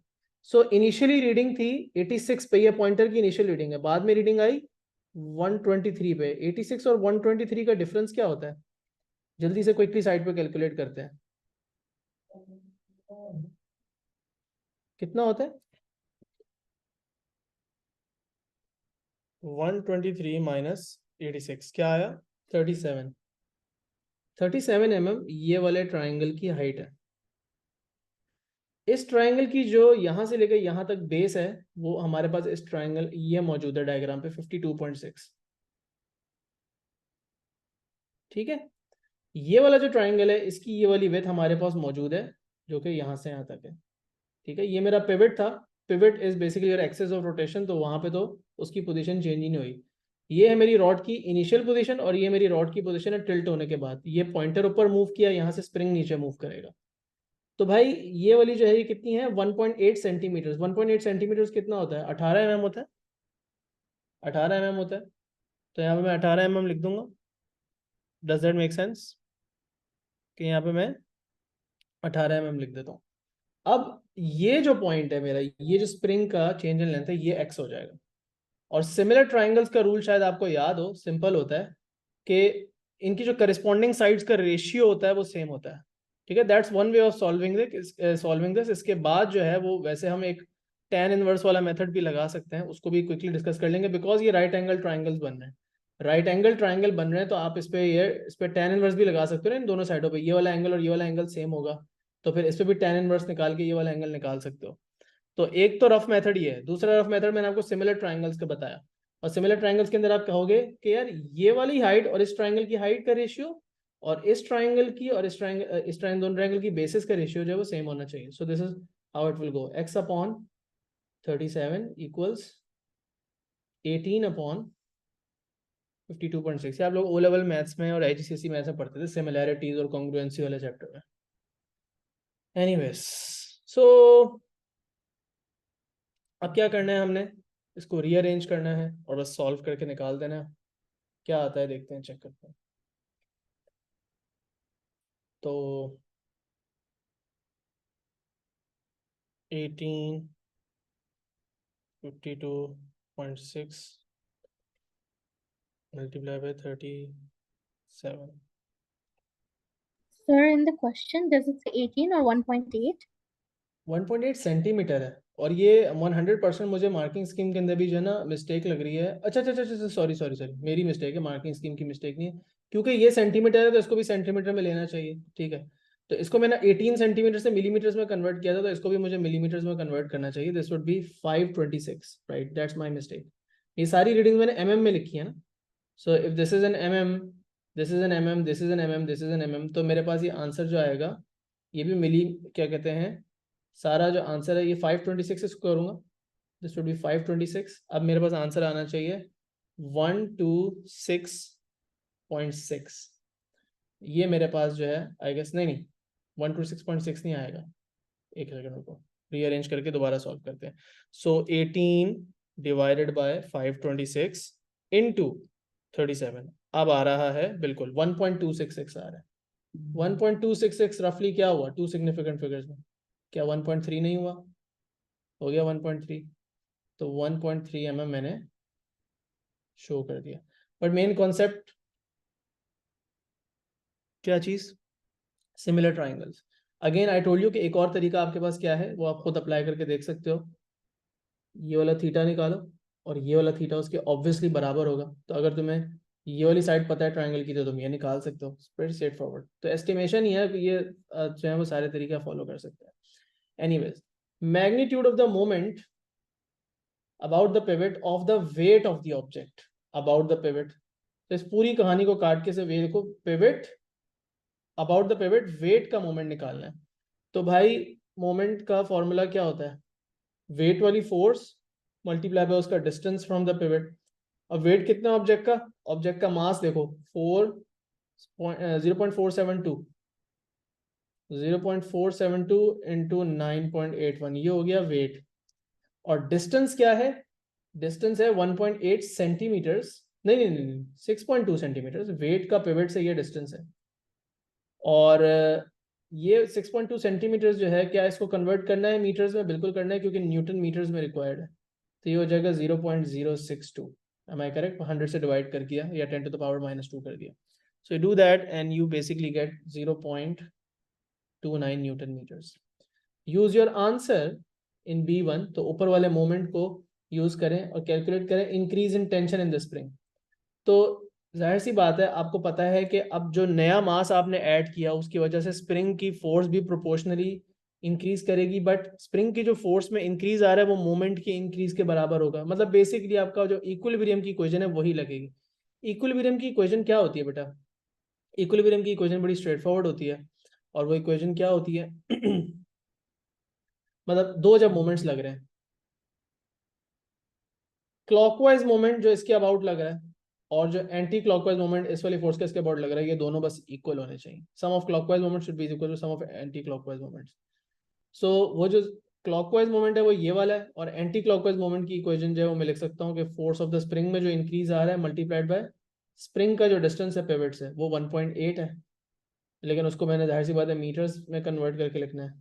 सो इनिशियली रीडिंग थी 86 पे, ये पॉइंटर की इनिशियल रीडिंग है, बाद में रीडिंग आई 123 पे। 86 और 123 का डिफरेंस क्या होता है, जल्दी से क्विकली साइड पे कैलकुलेट करते हैं, कितना होता है। 123 माइनस 86 क्या आया, 37। 37 mm ये वाले ट्राइंगल की हाइट है। इस ट्राइंगल की जो यहां से लेकर यहां तक बेस है, वो हमारे पास इस ट्राइंगल ये मौजूद है डायग्राम पे 52.6। ठीक है, ये वाला जो ट्राइंगल है इसकी ये वाली विड्थ हमारे पास मौजूद है, जो कि यहाँ से यहाँ तक है। ठीक है, ये मेरा पिवट था, pivot is basically your axis of rotation, तो वहां पे तो उसकी पोजीशन चेंज ही नहीं हुई। ये है मेरी रॉड की इनिशियल पोजीशन, और ये मेरी रॉड की पोजीशन है टिल्ट होने के बाद। ये पॉइंटर ऊपर मूव किया, यहाँ से स्प्रिंग नीचे मूव करेगा। तो भाई ये वाली जो है ये कितनी है, 1.8 सेंटीमीटर। 1.8 सेंटीमीटर कितना होता है, 18 mm होता है, 18 mm होता है। तो यहाँ पे मैं 18 mm लिख दूंगा। डज दैट मेक सेंस, कि यहाँ पे मैं 18 mm लिख देता हूँ। अब ये जो पॉइंट है मेरा, ये जो स्प्रिंग का चेंज इन लेंथ है, ये एक्स हो जाएगा। और सिमिलर ट्राइंगल्स का रूल शायद आपको याद हो, सिंपल होता है कि इनकी जो करस्पॉन्डिंग साइड्स का रेशियो होता है वो सेम होता है। ठीक है, that's one way of solving this. इसके बाद जो है वो वैसे हम एक tan इनवर्स वाला मेथड भी लगा सकते हैं, उसको भी क्विकली डिस्कस कर लेंगे, बिकॉज ये राइट एंगल ट्राइंगल्स बन रहे हैं। राइट एंगल ट्राइंगल बन रहे हैं तो आप इस पे tan इनवर्स भी लगा सकते हो ना, इन दोनों साइडों पे ये वाला एंगल और ये वाला एंगल सेम होगा, तो फिर इस पे भी tan इनवर्स निकाल के ये वाला एंगल निकाल सकते हो। तो एक तो रफ मेथड ये है, दूसरा रफ मेथड मैंने आपको सिमिलर ट्राइंगल्स का बताया। और सिमिलर ट्राइंगल्स के अंदर आप कहोगे कि यार ये वाली हाइट और इस ट्राइंगल की हाइट का रेशियो, और इस ट्राइंगल की और इस ट्राइंगल दोनों ट्राइंगल की बेसिस का रेशियो जो है वो सेम होना चाहिए। सो this is how it will go, x upon 37 equals 18 upon 52.6। आप लोग ओ लेवल मैथ्स में और IGCSE मैथ्स में पढ़ते थे, सिमिलैरिटीज और कॉन्ग्रुएंसी वाले चैप्टर में। एनीवेज, सो अब क्या करना है, हमने इसको रीअरेंज करना है और बस सॉल्व करके निकाल देना है। क्या आता है देखते हैं, चेक करते हैं। तो 18, 52 0.6 multiply by 37. Sir, in the question, does it say 18 or 1.8? 1.8 centimetre है, और ये 100% मुझे मार्किंग स्कीम के अंदर भी जो है ना मिस्टेक लग रही है। अच्छा अच्छा अच्छा अच्छा, सॉरी सॉरी सॉरी, मेरी मिस्टेक है, मार्किंग स्कीम की मिस्टेक नहीं है, क्योंकि ये सेंटीमीटर है तो इसको भी सेंटीमीटर में लेना चाहिए। ठीक है, तो इसको मैंने 18 सेंटीमीटर से मिलीमीटर्स में कन्वर्ट किया था, तो इसको भी मुझे मिलीमीटर्स में कन्वर्ट करना चाहिए। This would be 526, right, that's my mistake. ये सारी रीडिंग मैंने में लिखी है ना। So if this is an this is an this is an this is an तो मेरे पास ये आंसर जो आएगा ये भी मिली, क्या कहते हैं, सारा जो आंसर है ये 526 इसको करूंगा, दिस वुड बी 526। अब मेरे पास आंसर आना चाहिए 126.6। ये मेरे पास जो है आई गेस, नहीं नहीं 126.6 नहीं आएगा, एक सेकंड को रीअरेंज करके दोबारा सॉल्व करते हैं। सो 18 डिवाइडेड बाय 526 इनटू 37, अब आ रहा है बिल्कुल 1.266 आ रहा है। 1.266 रफली क्या हुआ टू सिग्निफिकेंट फिगर्स में, क्या 1.3 नहीं हुआ, हो गया 1.3, तो 1.3 मैंने शो कर दिया। बट मेन कॉन्सेप्ट क्या चीज, similar triangles. Again I told you कि एक और तरीका आपके पास क्या है, वो आप खुद अप्लाई करके देख सकते हो। ये वाला थीटा निकालो और ये वाला थीटा उसके ऑब्वियसली बराबर होगा, तो अगर तुम्हें ये वाली साइड पता है ट्राइंगल की तो तुम ये निकाल सकते हो, वेरी स्ट्रेट फॉरवर्ड। तो एस्टिमेशन ही है कि ये जो है वो सारे तरीके फॉलो कर सकते हैं। Anyways, magnitude of the moment about the pivot of the weight of the object about the pivot. तो इस पूरी कहानी को काट के से वेट को pivot about the pivot weight का मोमेंट निकालना है। तो भाई मोमेंट का फॉर्मूला क्या होता है, वेट वाली फोर्स मल्टीप्लाई बाय उसका डिस्टेंस फ्रॉम द पिवट। अब वेट कितना ऑब्जेक्ट का मास देखो 0.472 0.472 इंटू 9.81, ये हो गया वेट। और डिस्टेंस क्या है, डिस्टेंस है 1.8 सेंटीमीटर्स, नहीं नहीं नहीं 6.2 सेंटीमीटर्स, वेट का पिवट से ये डिस्टेंस है। और ये 6.2 सेंटीमीटर्स जो है, क्या इसको कन्वर्ट करना है मीटर्स में, बिल्कुल करना है, क्योंकि न्यूटन मीटर्स में रिक्वायर्ड है। तो ये हो जाएगा 0.062, एम आई करेक्ट, 100 से डिवाइड कर दिया या 10 टू द पावर -2 कर दिया। So you do that and you basically get 0.29 newton metres. Use your answer in B1, तो ऊपर वाले मोमेंट को यूज करें और कैलकुलेट करें increase in tension in the spring. तो जाहिर सी बात है, आपको पता है कि अब जो नया मास आपने ऐड किया उसकी वजह से स्प्रिंग की फोर्स भी प्रोपोर्शनली इंक्रीज करेगी, बट स्प्रिंग की जो फोर्स में इंक्रीज आ रहा है वो मोमेंट के इंक्रीज के बराबर होगा। मतलब बेसिकली आपका जो इक्विलिब्रियम की इक्वेशन है वही लगेगी। इक्विलिब्रियम की इक्वेशन क्या होती है बेटा, इक्विलिब्रियम की इक्वेशन बड़ी स्ट्रेट फॉरवर्ड होती है, और वो इक्वेशन क्या होती है मतलब दो जब मोमेंट्स लग रहे हैं, क्लॉकवाइज मोमेंट जो इसके अबाउट लग रहा है और जो एंटी क्लॉकवाइज मोमेंट इस वाली फोर्स के इसके अबाउट लग रहा है, ये दोनों बस इक्वल होने चाहिए। Sum of clockwise moment should be equal to sum of anti clockwise moments. So वो जो क्लॉकवाइज मोमेंट है वो ये वाला है, और एंटी क्लॉकवाइज मोमेंट की इक्वेशन जो है वो मैं लिख सकता हूँ कि फोर्स ऑफ द स्प्रिंग में जो इंक्रीज आ रहा है मल्टीप्लाइड बाय स्प्रिंग का जो डिस्टेंस है पिवट से वो 1.8 है, लेकिन उसको मैंने जाहिर सी बात है मीटर्स में कन्वर्ट करके लिखना है,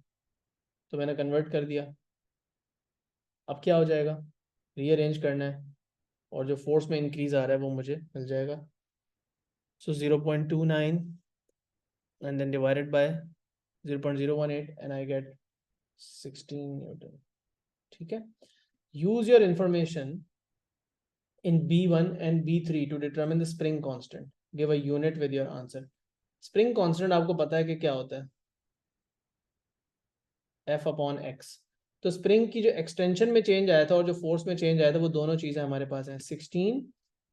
तो मैंने कन्वर्ट कर दिया। अब क्या हो जाएगा, रीअरेंज करना है और जो फोर्स में इंक्रीज आ रहा है वो मुझे मिल जाएगा। सो 0.29 and then divided by 0.018 and I get 16 Newton. ठीक है, use your information in B1 and B3 to determine the spring constant. Give a unit with your answer. Spring constant आपको पता है कि क्या होता है, F upon X। तो स्प्रिंग की जो एक्सटेंशन में चेंज आया था और जो फोर्स में चेंज आया था वो दोनों चीजें हमारे पास हैं, 16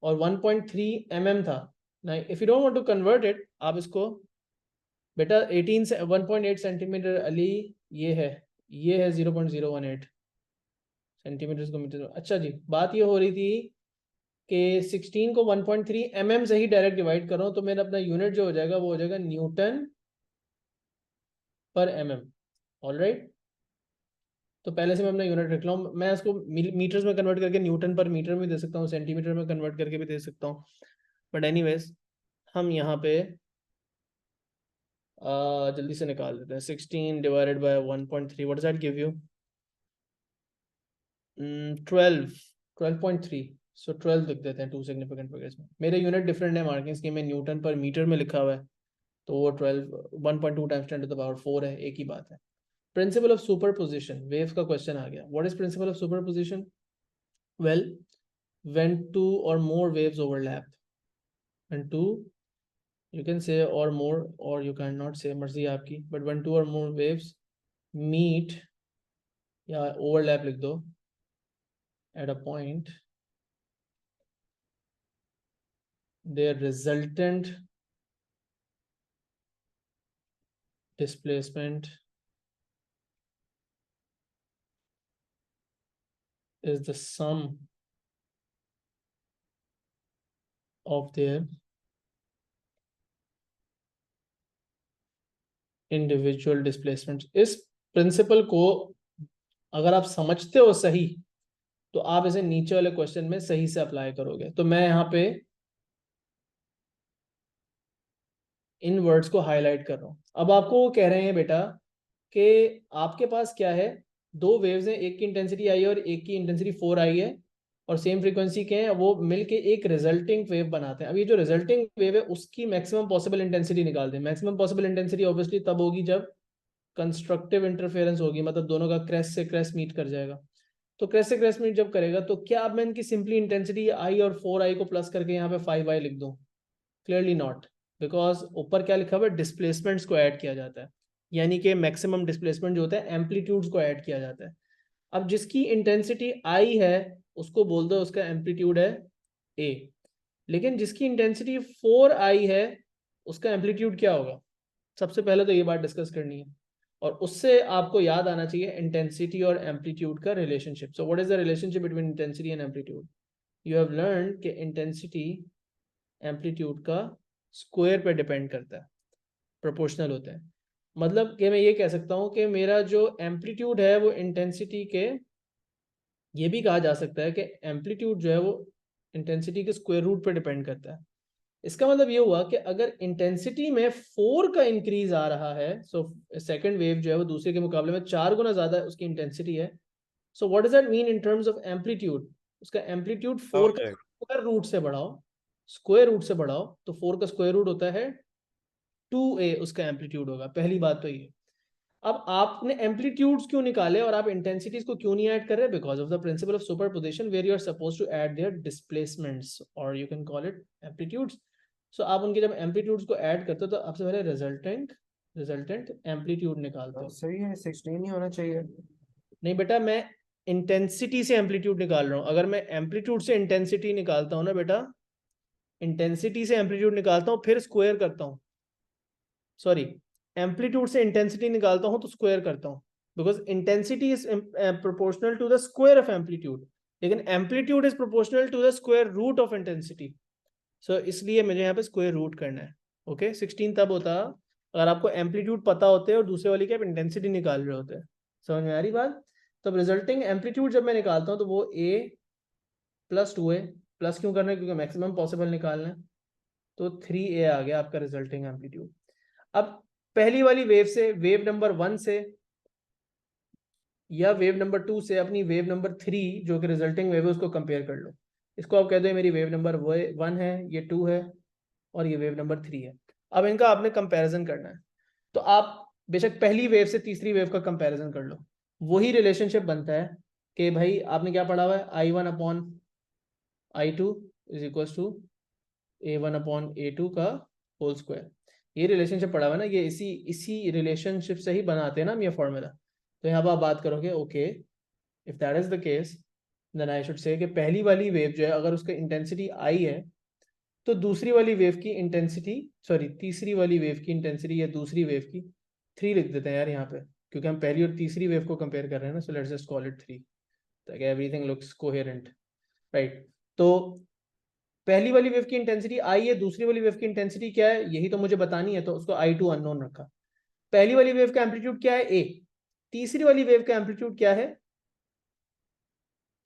और 1.3 mm था ना। If you don't want to convert it, आप इसको बेटा 18 से 1.8 सेंटीमीटर अली, ये है 0.018 सेंटीमीटर को मीटर। अच्छा जी, बात ये हो रही थी कि 16 को 1.3 mm से ही डायरेक्ट डिवाइड कर रहा हूँ, तो मेरा अपना यूनिट जो हो जाएगा वो हो जाएगा न्यूटन पर mm। ऑलराइट, तो पहले से मैं अपना यूनिट रख लूँ, मैं इसको मीटर्स में कन्वर्ट करके न्यूटन पर मीटर में दे सकता हूँ, सेंटीमीटर में कन्वर्ट करके भी दे सकता हूँ, बट एनीवेज हम यहाँ पे जल्दी से निकाल देते हैं। 16 divided by 1.3, what does that give you, 12। 12.3, सो 12 लिख देते हैं टू सिग्निफिकेंट फिगर्स में। मेरे यूनिट डिफरेंट है मार्किंग स्कीम में, न्यूटन पर मीटर में लिखा हुआ है, तो वो 1.2 टाइम्स 10⁴ है, एक ही बात है। प्रिंसिपल ऑफ सुपरपोजिशन, वेव्स का क्वेश्चन आ गया। What is principal of superposition? Well, when two or more waves overlap, and two, you can say or more or you cannot say, मर्जी आपकी, but when two or more waves meet या overlap लिख दो at a point, their resultant displacement is the sum of their individual displacements। इस principal को अगर आप समझते हो सही, तो आप इसे नीचे वाले क्वेश्चन में सही से अप्लाई करोगे। तो मैं यहाँ पे इन वर्ड्स को हाईलाइट कर रहा हूँ। अब आपको वो कह रहे हैं बेटा कि आपके पास क्या है, दो वेव्स हैं, एक की इंटेंसिटी आई है और एक की इंटेंसिटी 4 आई है, और सेम फ्रीक्वेंसी के हैं, वो मिलके एक रिजल्टिंग वेव बनाते हैं। अब ये जो रिजल्टिंग वेव है उसकी मैक्सिमम पॉसिबल इंटेंसिटी निकालते हैं। मैक्सिमम पॉसिबल इंटेंसिटी ऑब्वियसली तब होगी जब कंस्ट्रक्टिव इंटरफेरेंस होगी, मतलब दोनों का क्रेस्ट से क्रेस्ट मीट कर जाएगा। तो क्रेस्ट से क्रेस्ट मीट जब करेगा, तो क्या अब मैं इनकी सिंपली इंटेंसिटी आई और 4 आई को प्लस करके यहाँ पे 5 आई लिख दूं? क्लियरली नॉट, बिकॉज ऊपर क्या लिखा हुआ है, डिस्प्लेसमेंट्स को ऐड किया जाता है, यानी कि मैक्सिमम डिस्प्लेसमेंट जो होता है एम्पलीट्यूड्स को ऐड किया जाता है। अब जिसकी इंटेंसिटी आई है उसको बोल दो उसका एम्पलीट्यूड है ए, लेकिन जिसकी इंटेंसिटी 4 आई है उसका एम्पलीट्यूड क्या होगा? सबसे पहले तो ये बात डिस्कस करनी है, और उससे आपको याद आना चाहिए इंटेंसिटी और एम्पलीट्यूड का relationship. So what is the relationship between intensity and amplitude? You have learn कि इंटेंसिटी एम्पलीट्यूड का स्क्वायर पे डिपेंड करता है, प्रोपोर्शनल होते हैं। मतलब कि मैं ये कह सकता हूँ कि मेरा जो एम्पलीट्यूड है वो इंटेंसिटी के, ये भी कहा जा सकता है कि एम्पलीट्यूड जो है वो इंटेंसिटी के स्क्वायर रूट पे डिपेंड करता है। इसका मतलब ये हुआ कि अगर इंटेंसिटी में 4 का इंक्रीज आ रहा है, सो सेकंड वेव जो है वो दूसरे के मुकाबले में 4 गुना ज्यादा उसकी इंटेंसिटी है, so what does that mean in terms of amplitude? उसका एम्पलीट्यूड 4 का स्क्वायर रूट से बढ़ाओ, स्क्वायर रूट से बढ़ाओ, तो 4 का स्क्वायर रूट होता है 2a, उसका एम्पलीट्यूड होगा। पहली बात तो ये। अब आपने एम्पलीट्यूड्स क्यों निकाले और आप इंटेंसिटीज को क्यों नहीं ऐड कर रहे? Because of the principle of superposition where you are suppose to add their displacements, और you can call it amplitudes. So आप उनके जब एम्पलीट्यूड्स को ऐड करते हो तो आपसे पहले रिजल्टेंट एम्पलीट्यूड निकालते हो। सही है, 16 ही होना चाहिए। नहीं बेटा, मैं इंटेंसिटी से एम्पलीट्यूड निकाल रहा हूँ। अगर मैं एम्पलीट्यूड से इंटेंसिटी निकालता हूँ ना बेटा, इंटेंसिटी से एम्पलीट्यूड निकालता हूँ फिर स्क्वायर करता हूँ, सॉरी, एम्पलीट्यूड से इंटेंसिटी निकालता हूं तो स्क्वायर करता हूं, because intensity is proportional to the square of amplitude, लेकिन amplitude is proportional to the square root of intensity. So इसलिए मुझे यहाँ पे स्क्वायर रूट करना है। ओके, 16 तब होता अगर आपको एम्पलीट्यूड पता होते और दूसरे वाली की आप इंटेंसिटी निकाल रहे होते। समझ में आ रही बात? तब रिजल्टिंग एम्पलीट्यूड जब मैं निकालता हूँ तो वो a प्लस 2a, प्लस क्यों करना है? क्योंकि मैक्सिमम पॉसिबल निकालना है, तो 3a आ गया आपका रिजल्टिंग एम्पलीट्यूड। अब पहली वाली वेव से, वेव नंबर 1 से या वेव नंबर 2 से अपनी वेव नंबर 3 जो कि रिजल्टिंग वेव है उसको कंपेयर कर लो। इसको आप कह दो मेरी वेव नंबर 1 है, ये 2 है, और ये वेव नंबर 3 है। अब इनका आपने कंपैरिजन करना है, तो आप बेशक पहली वेव से तीसरी वेव का कंपैरिजन कर लो। वही रिलेशनशिप बनता है कि भाई आपने क्या पढ़ा हुआ है, I1/I2 is equal to A1/A2 का होल स्क्वायर। ये रिलेशनशिप पढ़ा हुआ है ना, ये इसी रिलेशनशिप से ही बनाते हैं ना हम ये फॉर्मूला। तो यहाँ पर आप बात करोगे, okay if that is the case then I should say कि पहली वाली वेव जो है अगर उसका इंटेंसिटी आई है, तो दूसरी वाली वेव की इंटेंसिटी, सॉरी तीसरी वाली वेव की इंटेंसिटी या दूसरी वेव की 3 लिख देते हैं यार यहाँ पे, क्योंकि हम पहली और तीसरी वेव को कंपेयर कर रहे हैं ना। So let's just call it 3 ताकि एवरीथिंग लुक्स कोहेरेंट, राइट। तो पहली वाली वेव की इंटेंसिटी आई है, दूसरी वाली वेव की इंटेंसिटी क्या है यही तो मुझे बतानी है, तो उसको I2 अननोन रखा। पहली वाली वेव का एम्पलीट्यूड क्या है, a, तीसरी वाली वेव का एम्पलीट्यूड क्या है,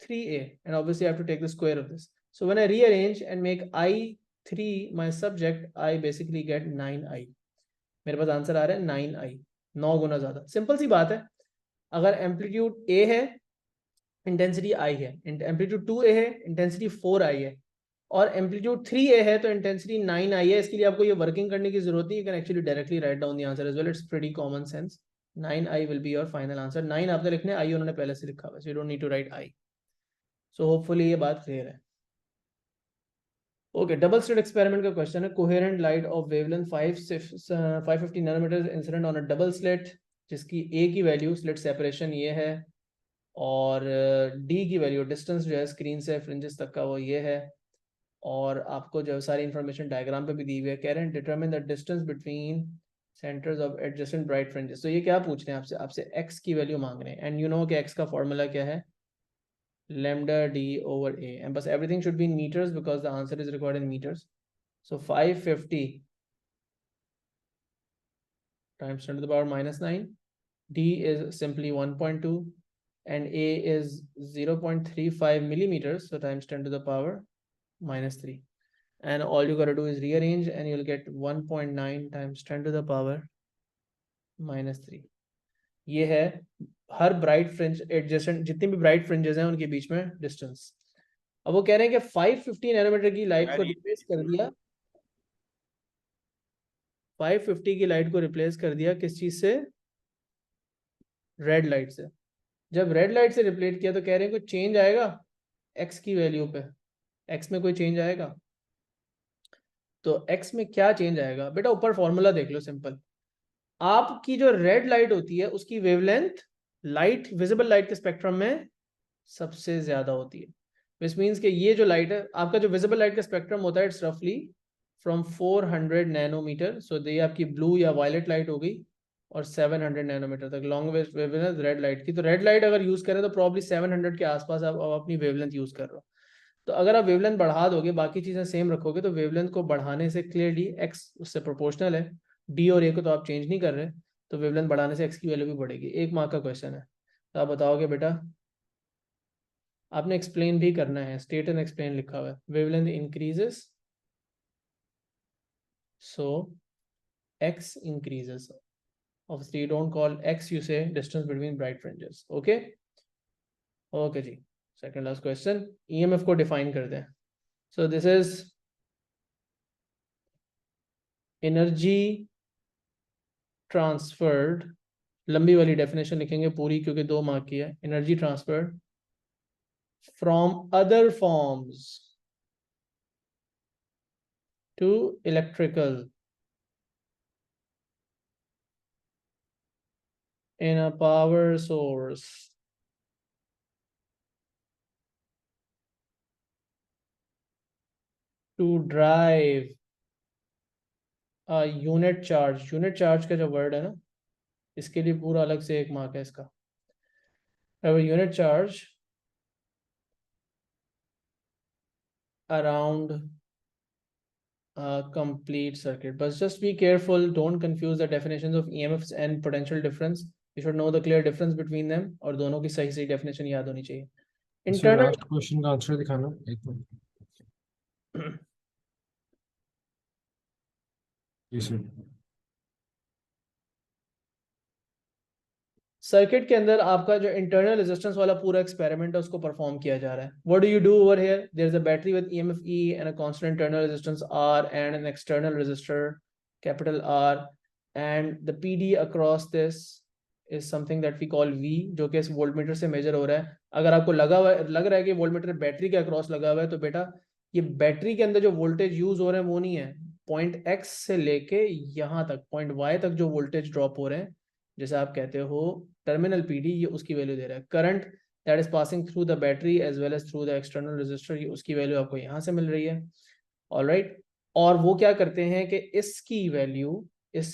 3a, and obviously I have to take the square of this. So when I rearrange and make I3 my subject, I basically get 9i। मेरे पास आंसर आ रहा है 9i, 9 गुना ज्यादा। सिंपल सी बात है, अगर एम्पलीट्यूड a है इंटेंसिटी आई है, amplitude 2a है, इंटेंसिटी 4i है, और एम्पलीट्यूड 3a है तो इंटेंसिटी 9i है। इसके लिए आपको ये वर्किंग करने की जरूरत नहीं, you can actually directly write down the answer as well, it's pretty common sense. 9i will be your final answer. 9 आपने लिखना है, आई उन्होंने पहले से लिखा हुआ है, so you don't need to write I. So hopefully ये बात क्लियर है। ओके, डबल स्लिट एक्सपेरिमेंट का क्वेश्चन है। Coherent light of wavelength 550 nanometre incident on a double slit, जिसकी ए की वैल्यू स्लिट सेपरेशन ये है, और डी की वैल्यू डिस्टेंस जो है स्क्रीन से फ्रिंजेस तक का वो ये है, और आपको जो सारी इंफॉर्मेशन डायग्राम पे भी दी हुई है। कह रहे हैं determine the distance between centres of adjacent bright fringes. तो ये क्या पूछ रहे हैं आपसे? आपसे एक्स की वैल्यू मांग रहे हैं, एंड यू नो कि एक्स का फॉर्मूला क्या है, lambda d over a, and but everything should be in meters because the answer is recorded in meters. So 550 times 10 to the power minus 9, d is simply 1.2, and a is 0.35 millimeters, so times 10 to the power minus 3, and all you got to do is rearrange and you'll get 1.9 times 10 to the power minus 3. ये है हर bright fringe adjacent, जितनी भी bright fringes हैं उनके बीच में distance. अब वो कह रहे हैं कि 550 नैनोमीटर की लाइट को रिप्लेस कर दिया, 550 की लाइट को रिप्लेस कर दिया किस चीज से? रेड लाइट से। जब रेड लाइट से रिप्लेस किया तो कह रहे हैं कोई चेंज आएगा एक्स की वैल्यू पे, एक्स में कोई चेंज आएगा? तो एक्स में क्या चेंज आएगा बेटा? ऊपर फॉर्मूला देख लो, सिंपल। आपकी जो रेड लाइट होती है उसकी वेवलेंथ लाइट, विजिबल लाइट के स्पेक्ट्रम में सबसे ज्यादा होती है। विच मीन्स कि ये जो लाइट है, आपका जो विजिबल लाइट का स्पेक्ट्रम होता है, इट्स रफली फ्रॉम 400 नैनोमीटर, सो ये आपकी ब्लू या वायलेट लाइट हो गई, और 700 नैनोमीटर तक लॉन्ग वेवलेंथ रेड लाइट की। तो रेड लाइट अगर यूज करें तो प्रॉब्ली 700 के आसपास आप अपनी वेवलेंथ यूज कर रहे हो। तो अगर आप वेवलेंथ बढ़ा दोगे, बाकी चीजें सेम रखोगे, तो वेवलेंथ को बढ़ाने से क्लियरली एक्स उससे प्रोपोर्शनल है, डी और ए को तो आप चेंज नहीं कर रहे, तो वेवलेंथ बढ़ाने से एक्स की वैल्यू भी बढ़ेगी। 1 मार्क का क्वेश्चन है, तो आप बताओगे बेटा। आपने एक्सप्लेन भी करना है, स्टेट एंड एक्सप्लेन लिखा हुआ है। Wavelength increases so x increases. Obviously you don't call x, you say distance between bright fringes. Okay, okay ji. Second last question, EMF को डिफाइन करते हैं। So this is energy transferred, लंबी वाली definition लिखेंगे पूरी क्योंकि 2 मार्क की है। Energy transferred from other forms to electrical in a power source to drive a unit charge। Unit charge का जो वर्ड है ना, इसके लिए पूरा अलग से 1 मार्क है इसका। Unit charge around a complete circuit, but just be careful, don't confuse the definitions of EMFs and potential difference. You should know the clear difference between them, और दोनों की सही सही डेफिनेशन याद होनी चाहिए। इंटरनल लास्ट क्वेश्चन का answer दिखाना एक मिनट। सर्किट के अंदर आपका जो इंटरनल रेजिस्टेंस वाला पूरा एक्सपेरिमेंट है उसको परफॉर्म किया जा रहा है। What do you do over here? There is a battery with EMF E and a constant internal resistance R and an external resistor capital R, and the PD across this is something that we call V, जो कि इस voltmeter से major हो रहा है। अगर आपको लग रहा है कि वोल्टमीटर बैटरी के अक्रॉस लगा हुआ है, तो बेटा ये बैटरी के अंदर जो वोल्टेज यूज हो रहे हैं वो नहीं है, पॉइंट X से लेके यहाँ तक पॉइंट Y तक जो वोल्टेज ड्रॉप हो रहे हैं, जैसे आप कहते हो टर्मिनल PD, ये उसकी वैल्यू दे रहा है। Current that is passing through the battery as well as through the external resistor, ये उसकी वैल्यू आपको यहाँ से मिल रही है। ऑलराइट, और वो क्या करते हैं कि इसकी वैल्यू, इस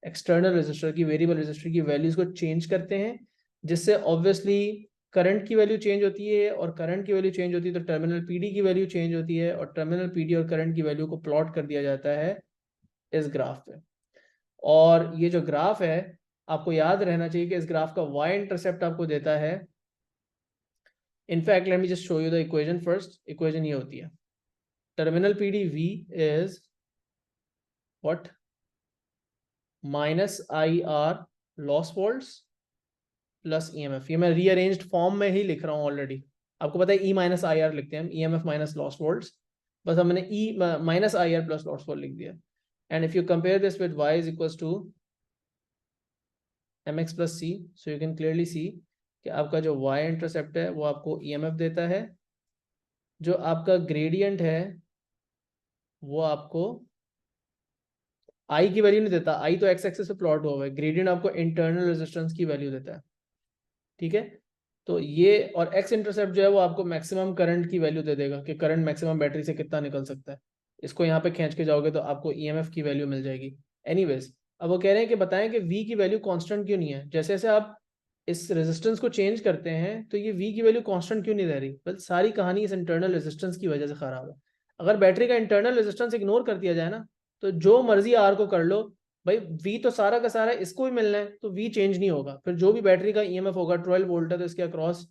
एक्सटर्नल रेजिस्टर की, वेरिएबल रेजिस्टर की वैल्यूज को चेंज करते हैं, जिससे ऑब्वियसली करंट की वैल्यू चेंज होती है, और करंट की वैल्यू चेंज होती है तो टर्मिनल PD की वैल्यू चेंज होती है, और टर्मिनल PD और करंट की वैल्यू को प्लॉट कर दिया जाता है इस ग्राफ पे। और ये जो ग्राफ है, आपको याद रहना चाहिए कि इस ग्राफ का y इंटरसेप्ट आपको देता है। In fact let me just show you the equation first. Equation ये होती है, terminal PD V is what? Minus IR loss volts plus EMF। ये मैं रीअरेंज्ड फॉर्म में ही लिख रहा हूँ ऑलरेडी। आपको पता है E माइनस आई आर लिखते हैं हम, EMF माइनस लॉस्ट वोल्ट्स, बस हमने E minus I R plus lost volt लिख दिया। And if you compare this with y is equals to mx plus c, so you can clearly see कि आपका जो y इंटरसेप्ट है वो आपको EMF देता है, जो आपका ग्रेडियंट है वो आपको आई की वैल्यू नहीं देता, आई तो एक्स एक्सिस पे प्लॉट हुआ है, ग्रेडियंट आपको इंटरनल रेजिस्टेंस की वैल्यू देता है। ठीक है, तो ये और एक्स इंटरसेप्ट जो है वो आपको मैक्सिमम करंट की वैल्यू दे देगा कि करंट मैक्सिमम बैटरी से कितना निकल सकता है। इसको यहाँ पे खींच के जाओगे तो आपको EMF की वैल्यू मिल जाएगी। एनीवेज, अब वो कह रहे हैं कि बताएं कि V की वैल्यू कांस्टेंट क्यों नहीं है। जैसे जैसे आप इस रेजिस्टेंस को चेंज करते हैं तो ये V की वैल्यू कांस्टेंट क्यों नहीं रह रही। बल सारी कहानी इस इंटरनल रेजिस्टेंस की वजह से खराब है। अगर बैटरी का इंटरनल रेजिस्टेंस इग्नोर कर दिया जाए ना, तो जो मर्जी आर को कर लो भाई, वी तो सारा का सारा इसको ही मिलना है, तो वी चेंज नहीं होगा। फिर जो भी बैटरी का EMF होगा 12 वोल्ट है तो इसके अक्रॉस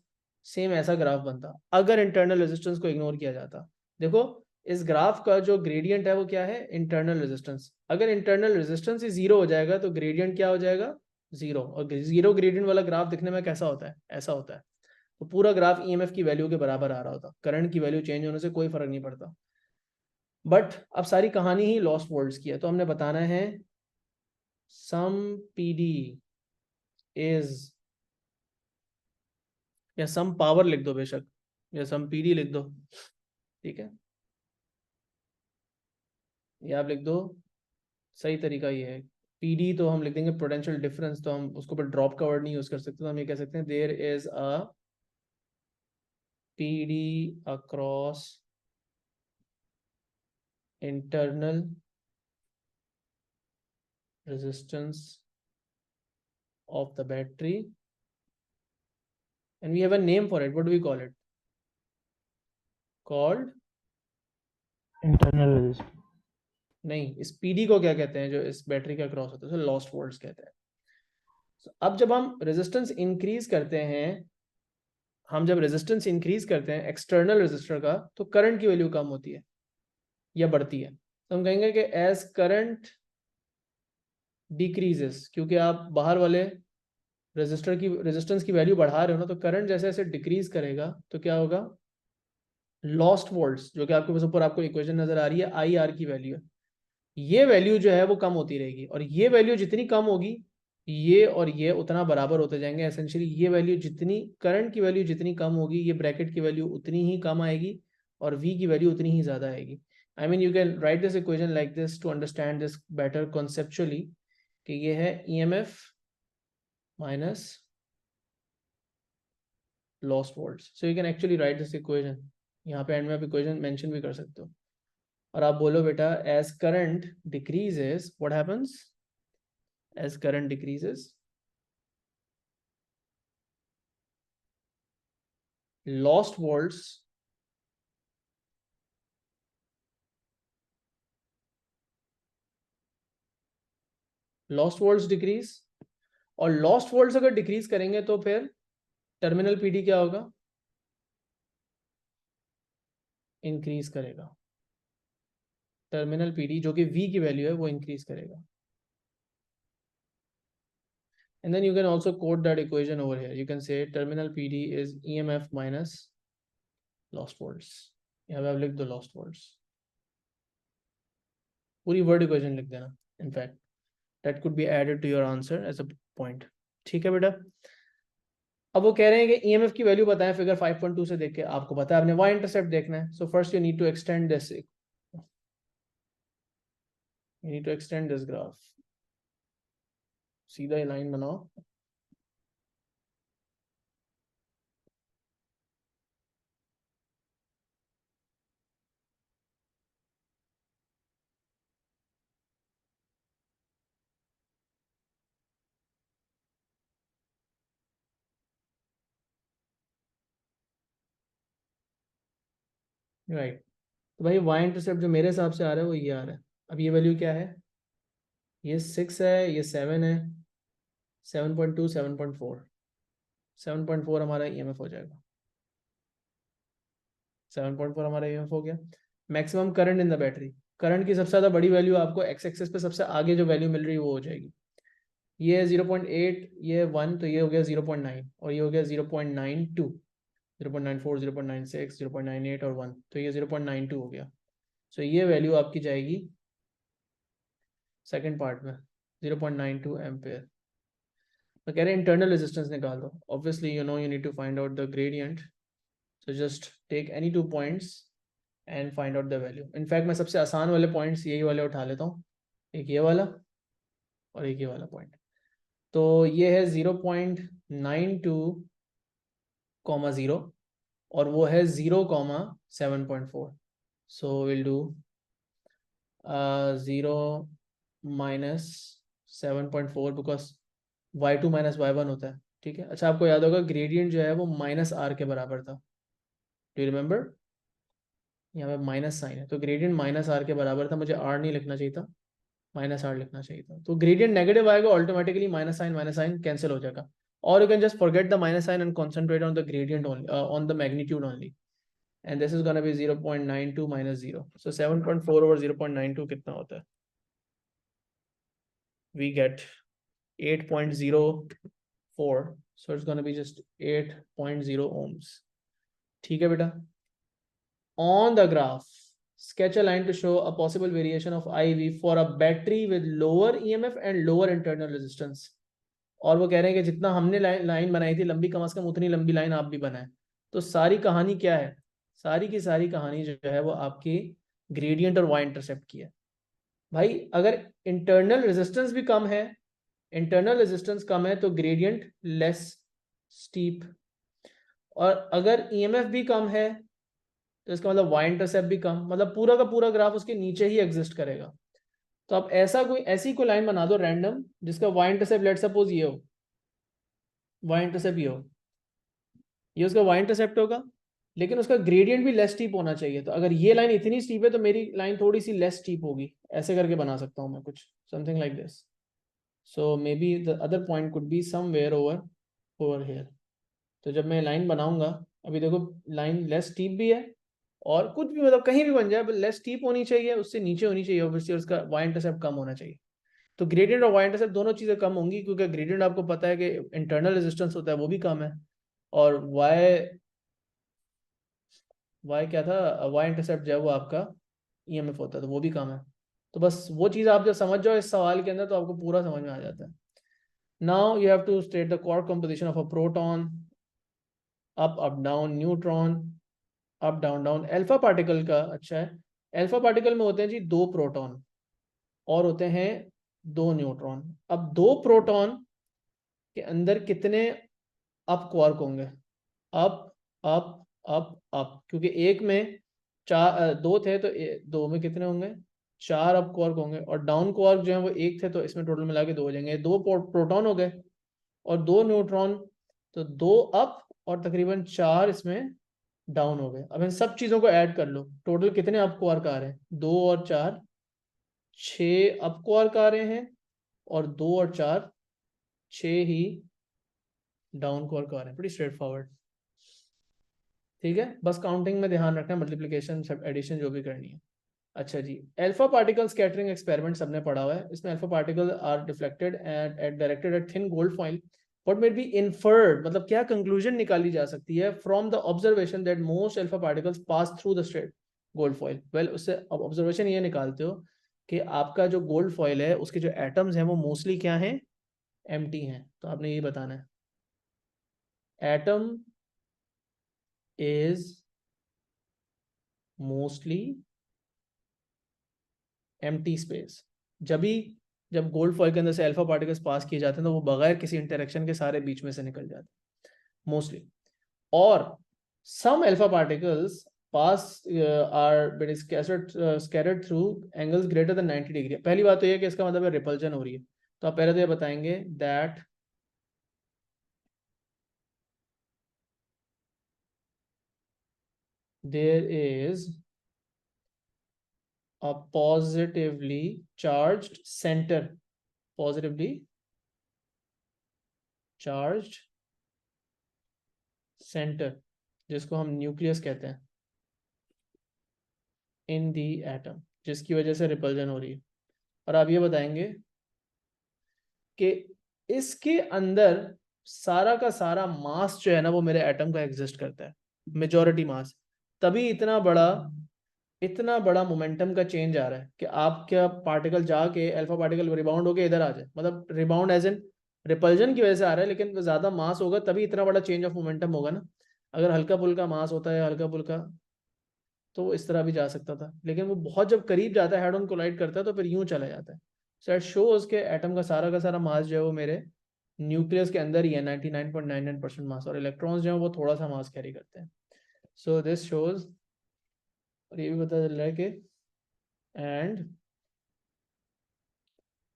सेम ऐसा ग्राफ बनता अगर इंटरनल रेजिस्टेंस को इग्नोर किया जाता। देखो इस ग्राफ का जो ग्रेडियंट है वो क्या है, इंटरनल रेजिस्टेंस। अगर इंटरनल रेजिस्टेंस ही जीरो हो जाएगा तो ग्रेडियंट क्या हो जाएगा, जीरो। और जीरो ग्रेडियंट वाला ग्राफ दिखने में कैसा होता है, ऐसा होता है। तो पूरा ग्राफ EMF की वैल्यू के बराबर आ रहा होता, करंट की वैल्यू चेंज होने से कोई फर्क नहीं पड़ता। बट अब सारी कहानी ही लॉस्ट वोल्ट्स की है, तो हमने बताना है सम PD इज, या सम पावर लिख दो बेशक, या सम PD लिख दो, ठीक है, ये आप लिख दो। सही तरीका ये है, PD तो हम लिख देंगे पोटेंशियल डिफरेंस, तो हम उसको पर ड्रॉप का वर्ड नहीं यूज कर सकते, तो हम ये कह सकते हैं there is a PD across internal resistance of the battery and we have a name for it. What do we call it? Called internal resistance. नहीं, इस PD को क्या कहते हैं जो इस बैटरी का क्रॉस होता है, उसे लॉस्ट वोल्ट्स कहते हैं। So, अब जब हम रेजिस्टेंस इंक्रीज करते हैं, हम जब रेजिस्टेंस इंक्रीज करते हैं एक्सटर्नल रेजिस्टर का, तो करंट की वैल्यू कम होती है या बढ़ती है। तो हम कहेंगे कि एज करंट डिक्रीजेस, क्योंकि आप बाहर वाले रेजिस्टर की रेजिस्टेंस की वैल्यू बढ़ा रहे हो ना, तो करंट जैसे जैसे डिक्रीज करेगा तो क्या होगा, लॉस्ट वोल्ट्स, जो कि आपके पास ऊपर आपको इक्वेशन नजर आ रही है IR की वैल्यू है, ये वैल्यू जो है वो कम होती रहेगी। और ये वैल्यू जितनी कम होगी ये और ये उतना बराबर होते जाएंगे। एसेंशियली ये वैल्यू जितनी, करंट की वैल्यू जितनी कम होगी ये ब्रैकेट की वैल्यू उतनी ही कम आएगी और V की वैल्यू उतनी ही ज्यादा आएगी। I mean you can write this equation like this to understand this better conceptually, कि ये है EMF minus lost volts. So you can actually write this equation, यहाँ पे एंड में आप इक्वेशन मेंशन भी कर सकते हो। और आप बोलो बेटा as current decreases what happens, as current decreases lost volts decrease. और लॉस्ट वोल्ट्स अगर डिक्रीज करेंगे तो फिर टर्मिनल PD क्या होगा, इंक्रीज करेगा। टर्मिनल PD जो कि V की वैल्यू है वो इंक्रीज करेगा। And then you can also quote that equation over here. You can say terminal PD is EMF minus lost volts. यहाँ पे आप लिख दो lost volts, पूरी वर्ड इक्वेशन लिख देना। In fact that could be added to your answer as a point. ठीक है बेटा। अब वो कह रहे हैं कि EMF की वैल्यू बताएं फिगर 5.2 से देख के। आपको पता है आपने y इंटरसेप्ट देखना है, so first you need to extend this, you need to extend this graph, सीधा लाइन बनाओ। राइट, तो भाई y इंटरसेप्ट जो मेरे हिसाब से आ रहा है वो ये आ रहा है। अब ये वैल्यू क्या है, ये 6 है, ये 7 है, 7.2 7.4, 7.4 हमारा EMF हो जाएगा। 7.4 हमारा EMF हो गया। Maximum current in the battery, current की सबसे ज़्यादा बड़ी वैल्यू आपको एक्स एक्सिस पे सबसे आगे जो वैल्यू मिल रही है वो हो जाएगी। ये है 0.8, ये है 1, तो ये हो गया 0.9 और ये हो गया 0.92, 0.94, 0.96, 0.98 और 1, तो ये 0.92 हो गया। सो ये वैल्यू आपकी जाएगी सेकंड पार्ट में 0.92 एम्पेयर। तो कह रहे हैं इंटरनल रेजिस्टेंस निकाल दो। Obviously you know you need to find out the gradient, so just take any 2 points and find out the value. In fact मैं सबसे आसान वाले पॉइंट्स यही वाले उठा लेता हूँ, एक ये वाला और एक ये वाला पॉइंट। तो ये है 0.92, 0 और वो है 0,7.4। So will do 0 minus 7.4 because y2 minus y1 होता है, ठीक है। अच्छा आपको याद होगा ग्रेडियंट जो है वो माइनस आर के बराबर था, डू यू रिमेंबर? यहाँ पे माइनस साइन है तो ग्रेडियंट माइनस आर के बराबर था, मुझे आर नहीं लिखना चाहिए था, माइनस आर लिखना चाहिए था। तो ग्रेडियंट नेगेटिव आएगा, ऑटोमेटिकली माइनस साइन कैंसिल हो जाएगा, और you can just forget the minus sign and concentrate on the gradient only, on the magnitude only, and this is gonna be 0.92 minus 0। So 7.4 over 0.92 कितना होता है? We get 8.04, so it's going to be just 8.0 ohms। ठीक है बेटा। On the graph, sketch a line to show a possible variation of IV for a battery with lower EMF and lower internal resistance। और वो कह रहे हैं कि जितना हमने लाइन बनाई थी लंबी, कम से कम उतनी लंबी लाइन आप भी बनाए। तो सारी कहानी क्या है? सारी की सारी कहानी जो है वो आपकी ग्रेडियंट और वाई इंटरसेप्ट की है। भाई अगर इंटरनल रेजिस्टेंस भी कम है, इंटरनल रेजिस्टेंस कम है तो ग्रेडियंट लेस स्टीप, और अगर ईएमएफ भी कम है तो इसका मतलब वाई इंटरसेप्ट भी कम, मतलब पूरा का पूरा ग्राफ उसके नीचे ही एग्जिस्ट करेगा। तो आप ऐसी कोई लाइन बना दो रैंडम जिसका वाई इंटरसेप्ट लेट सपोज ये हो, वाई इंटरसेप्ट ये हो, ये उसका वाई इंटरसेप्ट होगा, लेकिन उसका ग्रेडियंट भी लेस स्टीप होना चाहिए। तो अगर ये लाइन इतनी स्टीप है तो मेरी लाइन थोड़ी सी लेस स्टीप होगी, ऐसे करके बना सकता हूँ मैं कुछ, something like this. So may be the other point could be somewhere over over here. तो जब मैं लाइन बनाऊंगा, अभी देखो लाइन लेस स्टीप भी है, और कुछ भी मतलब कहीं भी बन जाए लेस स्टीप होनी चाहिए, उससे नीचे होनी चाहिए ऑब्वियसली, उसका वाई इंटरसेप्ट कम होना चाहिए। तो ग्रेडियंट और वाई इंटरसेप्ट दोनों चीज़ें कम होंगी, क्योंकि ग्रेडियंट आपको पता है कि इंटरनल रेजिस्टेंस होता है वो भी कम है, और वाई वाई क्या था, वाई इंटरसेप्ट जो है वो आपका ईएमएफ होता है तो वो भी कम है। तो बस वो चीज़ आप जब समझ जाओ इस सवाल के अंदर तो आपको पूरा समझ में आ जाता है। Now you have to state the quark composition of a proton, up up down, neutron, up down down. Alpha particle का अच्छा है, अल्फा पार्टिकल में होते हैं जी 2 प्रोटॉन और होते हैं 2 न्यूट्रॉन। अब 2 प्रोटॉन के अंदर कितने अप क्वार्क होंगे? अप अप अप अप, क्योंकि एक में चार 2 थे तो 2 में कितने होंगे? 4 अप क्वार्क होंगे, और डाउन क्वार्क जो है वो 1 थे, तो इसमें टोटल मिला के 2 हो जाएंगे। 2 प्रोटॉन हो गए और 2 न्यूट्रॉन, तो 2 अप और तकरीबन 4 इसमें डाउन हो गए। अब इन सब चीज़ों को ऐड कर लो, टोटल कितने अप क्वार्क आ रहे हैं? 2 और 4 6 अप क्वार्क आ रहे हैं, और 2 और 4 6 ही डाउन क्वार्क आ रहे हैं। प्रीटी स्ट्रेट फॉरवर्ड, ठीक है। बस काउंटिंग में ध्यान रखना, मल्टीप्लिकेशन सब एडिशन जो भी करनी है। अच्छा जी, अल्फा पार्टिकल स्कैटरिंग एक्सपेरिमेंट सबने पढ़ा हुआ है। इसमें alpha particle are deflected at directed at thin gold foil. What may be inferred, मतलब क्या कंक्लूजन निकाली जा सकती है from the observation that most alpha particles pass through the straight gold foil. Well उससे अब ऑब्जर्वेशन ये निकालते हो कि आपका जो गोल्ड फॉइल है उसके जो एटम्स हैं वो मोस्टली क्या हैं? एम्प्टी हैं। तो आपने ये बताना है atom is mostly empty space. जब गोल्ड फॉइल के अंदर से अल्फा पार्टिकल्स पास किए जाते हैं तो वो बगैर किसी इंटरेक्शन के सारे बीच में से निकल जाते हैं मोस्टली, और some alpha particles pass are scattered through angles greater than 90 degree. पहली बात तो ये कि इसका मतलब है रिपल्जन हो रही है। तो आप पहले तो ये बताएंगे that there is a positively charged center, positively charged center, जिसको हम न्यूक्लियस कहते हैं, इन दी एटम, जिसकी वजह से रिपल्जन हो रही है। और आप ये बताएंगे कि इसके अंदर सारा का सारा मास जो है ना वो मेरे एटम का एग्जिस्ट करता है, मेजॉरिटी मास। तभी इतना बड़ा मोमेंटम का चेंज आ रहा है कि आपका पार्टिकल जाके अल्फा पार्टिकल रिबाउंड होके इधर आ जाए, मतलब रिबाउंड एज इन रिपल्जन की वजह से आ रहा है, लेकिन ज्यादा मास होगा तभी इतना बड़ा चेंज ऑफ मोमेंटम होगा ना। अगर हल्का फुल्का मास होता है, हल्का फुल्का, तो वो इस तरह भी जा सकता था, लेकिन वो बहुत जब करीब जाता है, हेड ऑन कोलाइड करता है, तो फिर यूं चला जाता है। सो इट शोज के एटम का सारा मास जो है वो मेरे न्यूक्लियस के अंदर ही है, 99.99% मास, और इलेक्ट्रॉन्स जो है वो थोड़ा सा मास कैरी करते हैं। सो दिस शोज, और ये भी पता चल रहा है कि and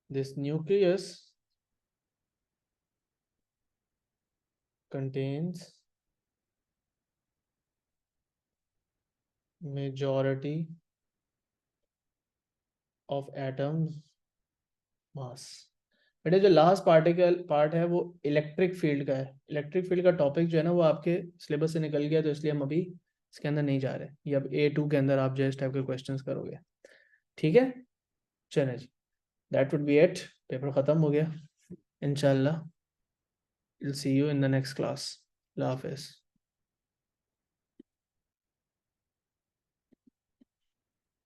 this nucleus contains majority of atoms mass। बेटे जो लास्ट पार्ट है वो इलेक्ट्रिक फील्ड का है। इलेक्ट्रिक फील्ड का टॉपिक जो है ना वो आपके सिलेबस से निकल गया, तो इसलिए हम अभी इसके अंदर नहीं जा रहे। ये अब A2 के अंदर आप जो इस टाइप के क्वेश्चंस करोगे, ठीक है। चलें जी, that would be it, paper ख़त्म हो गया। इंशाल्लाह will see you in the next class. अल्लाह हाफिज़।